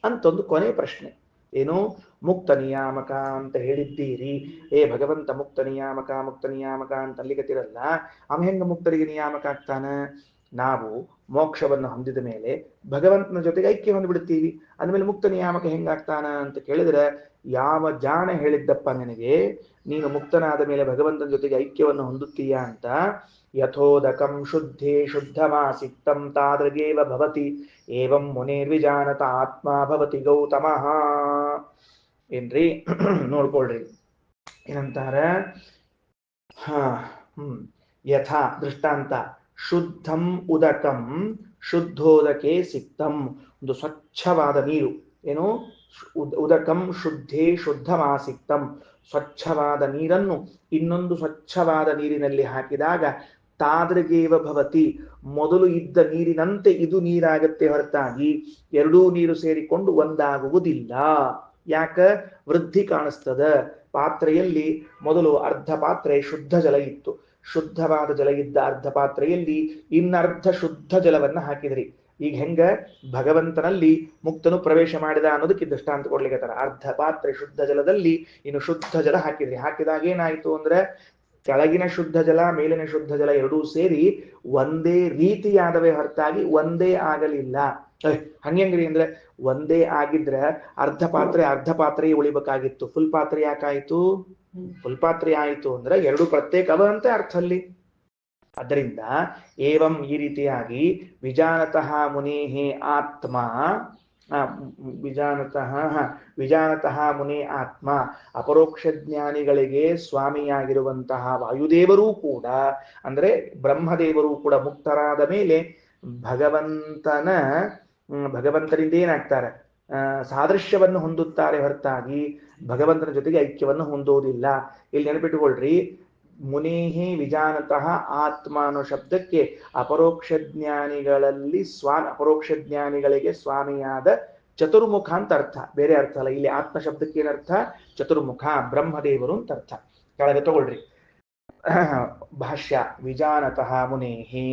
S1: ಅಂತೊಂದು ಕೊನೆ ಪ್ರಶ್ನೆ. ಏನು? ಮುಕ್ತ ನಿಯಾಮಕ ಅಂತ ಹೇಳಿದ್ದೀರಿ. ಭಗವಂತ ಮುಕ್ತ ನಿಯಾಮಕ ಅಂತ ಅಲ್ಲಿಗತ್ತಿರಲ್ಲ. ಅವ ಹೆಂಗ ಮುಕ್ತರಿಗೆ ನಿಯಾಮಕ ಆಗ್ತಾನ? ನಾವು ಮೋಕ್ಷವನ್ನು ಹೊಂದಿದ ಮೇಲೆ ಭಗವಂತನ ಜೊತೆಗೆ ಐಕ್ಯ ಹೊಂದ್ಬಿಡ್ತೀವಿ. ಅಂದಮೇಲೆ ಮುಕ್ತ ನಿಯಾಮಕ ಹೆಂಗಾಗ್ತಾನ ಅಂತ ಕೇಳಿದ್ರೆ, ಯಾವ ಜಾಣ ಹೇಳಿದ್ದಪ್ಪ ನಿನಗೆ ನೀನು ಮುಕ್ತನಾದ ಮೇಲೆ ಭಗವಂತನ ಜೊತೆಗೆ ಐಕ್ಯವನ್ನು ಹೊಂದುತ್ತೀಯ ಅಂತ? ಯಥೋದಕಂ ಶುದ್ಧೇ ಶುದ್ಧಮಾಸಿಕ್ತಂ ತಾದೃಗೇವ ಭವತಿ ಏವಂ ಮುನೇರ್ವಿಜಾನತ ಆತ್ಮ ಭವತಿ ಗೌತಮಃ. ಏನ್ರಿ ನೋಡ್ಕೊಳ್ರಿ ಏನಂತಾರ? ಯಥಾ ದೃಷ್ಟಾಂತ, ಶುದ್ಧಂ ಉದಕಂ ಶುದ್ಧೋದಕೆ ಸಿಕ್ತಂ, ಒಂದು ಸ್ವಚ್ಛವಾದ ನೀರು. ಏನು? ಉದಕಂ ಶುದ್ಧೇ ಶುದ್ಧಮಾಸಿಕ್ತಂ, ಸ್ವಚ್ಛವಾದ ನೀರನ್ನು ಇನ್ನೊಂದು ಸ್ವಚ್ಛವಾದ ನೀರಿನಲ್ಲಿ ಹಾಕಿದಾಗ ತಾದೃಗೇವ ಭವತಿ, ಮೊದಲು ಇದ್ದ ನೀರಿನಂತೆ ಇದು ನೀರಾಗತ್ತೆ ಹೊರತಾಗಿ ಎರಡೂ ನೀರು ಸೇರಿಕೊಂಡು ಒಂದಾಗುವುದಿಲ್ಲ. ಯಾಕ? ವೃದ್ಧಿ ಕಾಣಿಸ್ತದ. ಪಾತ್ರೆಯಲ್ಲಿ ಮೊದಲು ಅರ್ಧ ಪಾತ್ರೆ ಶುದ್ಧ ಜಲ ಇತ್ತು, ಶುದ್ಧವಾದ ಜಲ ಇದ್ದ ಅರ್ಧ ಪಾತ್ರೆಯಲ್ಲಿ ಇನ್ನರ್ಧ ಶುದ್ಧ ಜಲವನ್ನ ಹಾಕಿದ್ರಿ. ಈಗ ಹೆಂಗ ಭಗವಂತನಲ್ಲಿ ಮುಕ್ತನು ಪ್ರವೇಶ ಮಾಡಿದ ಅನ್ನೋದಕ್ಕೆ ದೃಷ್ಟಾಂತ ಕೊಡ್ಲಿಕ್ಕೆ ಅರ್ಧ ಪಾತ್ರೆ ಶುದ್ಧ ಜಲದಲ್ಲಿ ಇನ್ನು ಶುದ್ಧ ಜಲ ಹಾಕಿದ್ರಿ. ಹಾಕಿದಾಗ ಏನಾಯ್ತು ಅಂದ್ರೆ ಕೆಳಗಿನ ಶುದ್ಧ ಜಲ ಮೇಲಿನ ಶುದ್ಧ ಜಲ ಎರಡೂ ಸೇರಿ ಒಂದೇ ರೀತಿಯಾದವೇ ಹೊರತಾಗಿ ಒಂದೇ ಆಗಲಿಲ್ಲ. ಹಂಗ್ರಿ ಅಂದ್ರೆ ಒಂದೇ ಆಗಿದ್ರೆ ಅರ್ಧ ಪಾತ್ರೆ ಉಳಿಬೇಕಾಗಿತ್ತು. ಫುಲ್ ಪಾತ್ರೆ ಯಾಕಾಯ್ತು? ಫುಲ್ ಪಾತ್ರೆ ಆಯಿತು ಅಂದ್ರೆ ಎರಡು ಪ್ರತ್ಯೇಕವ ಅಂತ ಅರ್ಥ ಅಲ್ಲಿ. ಅದರಿಂದ ಏವಂ ಈ ರೀತಿಯಾಗಿ ವಿಜಾನತಃ ಮುನೇಹೇ ಆತ್ಮ, ವಿಜಾನತಃ ಮುನೇ ಆತ್ಮ, ಅಪರೋಕ್ಷ ಜ್ಞಾನಿಗಳಿಗೆ ಸ್ವಾಮಿಯಾಗಿರುವಂತಹ ವಾಯುದೇವರೂ ಕೂಡ, ಅಂದ್ರೆ ಬ್ರಹ್ಮದೇವರು ಕೂಡ ಮುಕ್ತರಾದ ಮೇಲೆ ಭಗವಂತನಿಂದ ಏನಾಗ್ತಾರೆ? ಸಾದೃಶ್ಯವನ್ನು ಹೊಂದುತ್ತಾರೆ ಹೊರತಾಗಿ ಭಗವಂತನ ಜೊತೆಗೆ ಐಕ್ಯವನ್ನು ಹೊಂದೋದಿಲ್ಲ. ಇಲ್ಲಿ ನೆನಪಿಟ್ಟುಕೊಳ್ರಿ, ಮುನೇಹಿ ವಿಜಾನತಃ ಆತ್ಮ ಅನ್ನೋ ಶಬ್ದಕ್ಕೆ ಅಪರೋಕ್ಷ ಜ್ಞಾನಿಗಳಿಗೆ ಸ್ವಾಮಿಯಾದ ಚತುರ್ಮುಖ ಅಂತ ಅರ್ಥ, ಬೇರೆ ಅರ್ಥ ಅಲ್ಲ. ಇಲ್ಲಿ ಆತ್ಮ ಶಬ್ದಕ್ಕೆ ಏನರ್ಥ? ಚತುರ್ಮುಖ, ಬ್ರಹ್ಮದೇವರು ಅಂತ ಅರ್ಥ. ಕೆಳಗೆ ತಗೊಳ್ರಿ ಭಾಷ್ಯ. ವಿಜಾನತಃ ಮುನೇಹಿ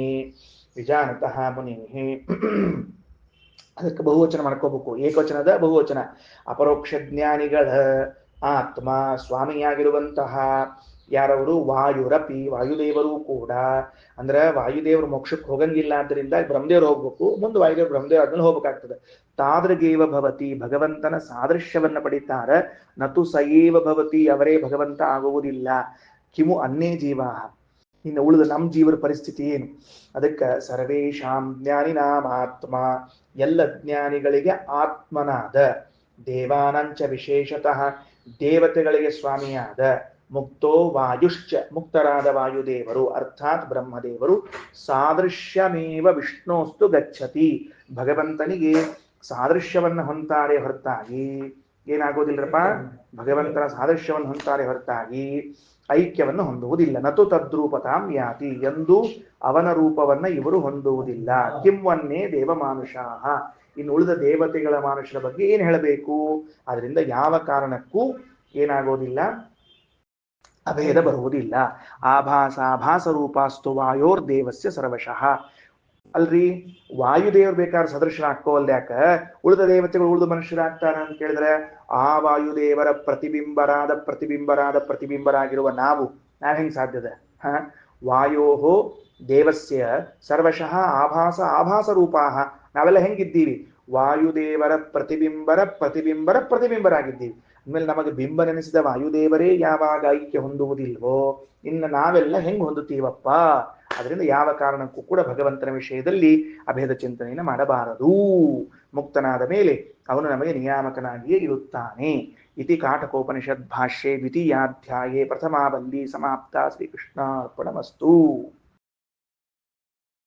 S1: ಅದಕ್ಕೆ ಬಹುವಚನ ಮಾಡ್ಕೋಬೇಕು, ಏಕವಚನದ ಬಹುವಚನ. ಅಪರೋಕ್ಷ ಜ್ಞಾನಿಗಳ ಆತ್ಮ ಸ್ವಾಮಿಯಾಗಿರುವಂತಹ ಯಾರವರು? ವಾಯುರಪಿ, ವಾಯುದೇವರು ಕೂಡ. ಅಂದ್ರೆ ವಾಯುದೇವರು ಮೋಕ್ಷಕ್ಕೆ ಹೋಗಂಗಿಲ್ಲ, ಆದ್ದರಿಂದ ಬ್ರಹ್ಮದೇವರು ಹೋಗ್ಬೇಕು, ಮುಂದೆ ವಾಯುದೇವರು ಬ್ರಹ್ಮದೇವರು ಆದ್ಮೇಲೆ ಹೋಗ್ಬೇಕಾಗ್ತದೆ. ತಾದೃಗೇವ ಭವತಿ, ಭಗವಂತನ ಸಾದೃಶ್ಯವನ್ನ ಪಡಿತಾರ. ನತು ಸಯೇವ ಭವತಿ, ಅವರೇ ಭಗವಂತ ಆಗುವುದಿಲ್ಲ. ಕಿಮು ಅನ್ನೇ ಜೀವ, ಇನ್ನು ಉಳಿದ ನಮ್ಮ ಜೀವರ ಪರಿಸ್ಥಿತಿ ಏನು? ಅದಕ್ಕೆ ಸರ್ವೇಷಾಂ ಜ್ಞಾನಿನಾಂ ಆತ್ಮ, ಎಲ್ಲ ಜ್ಞಾನಿಗಳಿಗೆ ಆತ್ಮನಾದ, ದೇವಾನಂಚ ವಿಶೇಷತಃ ದೇವತೆಗಳಿಗೆ ಸ್ವಾಮಿಯಾದ, ಮುಕ್ತೋ ವಾಯುಶ್ಚ, ಮುಕ್ತರಾದ ವಾಯುದೇವರು ಅರ್ಥಾತ್ ಬ್ರಹ್ಮದೇವರು, ಸಾದೃಶ್ಯಮೇವ ವಿಷ್ಣೋಸ್ತು ಗಚ್ಚತಿ, ಭಗವಂತನಿಗೆ ಸಾದೃಶ್ಯವನ್ನ ಹೊಂತಾರೆ ಹೊರತಾಗಿ ಏನಾಗೋದಿಲ್ಲರಪ್ಪ? ಭಗವಂತನ ಸಾದೃಶ್ಯವನ್ನು ಹೊಂತಾರೆ ಹೊರತಾಗಿ ಐಕ್ಯವನ್ನು ಹೊಂದುವುದಿಲ್ಲ. ನತು ತದ್ರೂಪತಾಂ ಯಾತಿ, ಎಂದು ಅವನ ರೂಪವನ್ನ ಇವರು ಹೊಂದುವುದಿಲ್ಲ. ಕಿಂವನ್ನೇ ದೇವಮಾನುಷಾಹ, ಇನ್ನು ಉಳಿದ ದೇವತೆಗಳ ಮಾನುಷರ ಬಗ್ಗೆ ಏನ್ ಹೇಳಬೇಕು? ಅದರಿಂದ ಯಾವ ಕಾರಣಕ್ಕೂ ಏನಾಗೋದಿಲ್ಲ? ಅಭೇದ ಬರುವುದಿಲ್ಲ. ಆಭಾಸ ರೂಪಾಸ್ತು ವಾಯೋರ್ ದೇವಸ್ಯ ಸರ್ವಶಃ. ಅಲ್ರಿ, ವಾಯುದೇವರು ಬೇಕಾದ್ರೆ ಸದೃಶರಾಗ್ಕೋವಲ್ದ, ಯಾಕ ಉಳಿದ ದೇವತೆಗಳು ಉಳಿದ ಮನುಷ್ಯರಾಗ್ತಾರ ಅಂತ ಕೇಳಿದ್ರೆ, ಆ ವಾಯುದೇವರ ಪ್ರತಿಬಿಂಬರಾಗಿರುವ ನಾವು ಹೆಂಗ್ ಸಾಧ್ಯದ? ವಾಯೋಹೋ ದೇವಸ್ಯ ಸರ್ವಶಃ ಆಭಾಸ ರೂಪಾಹ, ನಾವೆಲ್ಲ ಹೆಂಗಿದ್ದೀವಿ? ವಾಯುದೇವರ ಪ್ರತಿಬಿಂಬರಾಗಿದ್ದೀವಿ. ಆಮೇಲೆ ನಮಗೆ ಬಿಂಬ ನೆನೆಸಿದ ವಾಯುದೇವರೇ ಯಾವಾಗ ಐಕ್ಯ ಹೊಂದುವುದಿಲ್ವೋ, ಇನ್ನು ನಾವೆಲ್ಲ ಹೆಂಗ್ ಹೊಂದುತ್ತೀವಪ್ಪ? ಅದರಿಂದ ಯಾವ ಕಾರಣಕ್ಕೂ ಕೂಡ ಭಗವಂತನ ವಿಷಯದಲ್ಲಿ ಅಭೇದ ಚಿಂತನೆಯನ್ನು ಮಾಡಬಾರದು. ಮುಕ್ತನಾದ ಮೇಲೆ ಅವನು ನಮಗೆ ನಿಯಾಮಕನಾಗಿಯೇ ಇರುತ್ತಾನೆ. ಇತಿ ಕಾಟಕೋಪನಿಷದ್ ಭಾಷ್ಯೆ ದ್ವಿತೀಯಾಧ್ಯಾಯೇ ಪ್ರಥಮಾ ಬಂದಿ ಸಮಾಪ್ತ. ಶ್ರೀಕೃಷ್ಣಾರ್ಪಣಮಸ್ತು.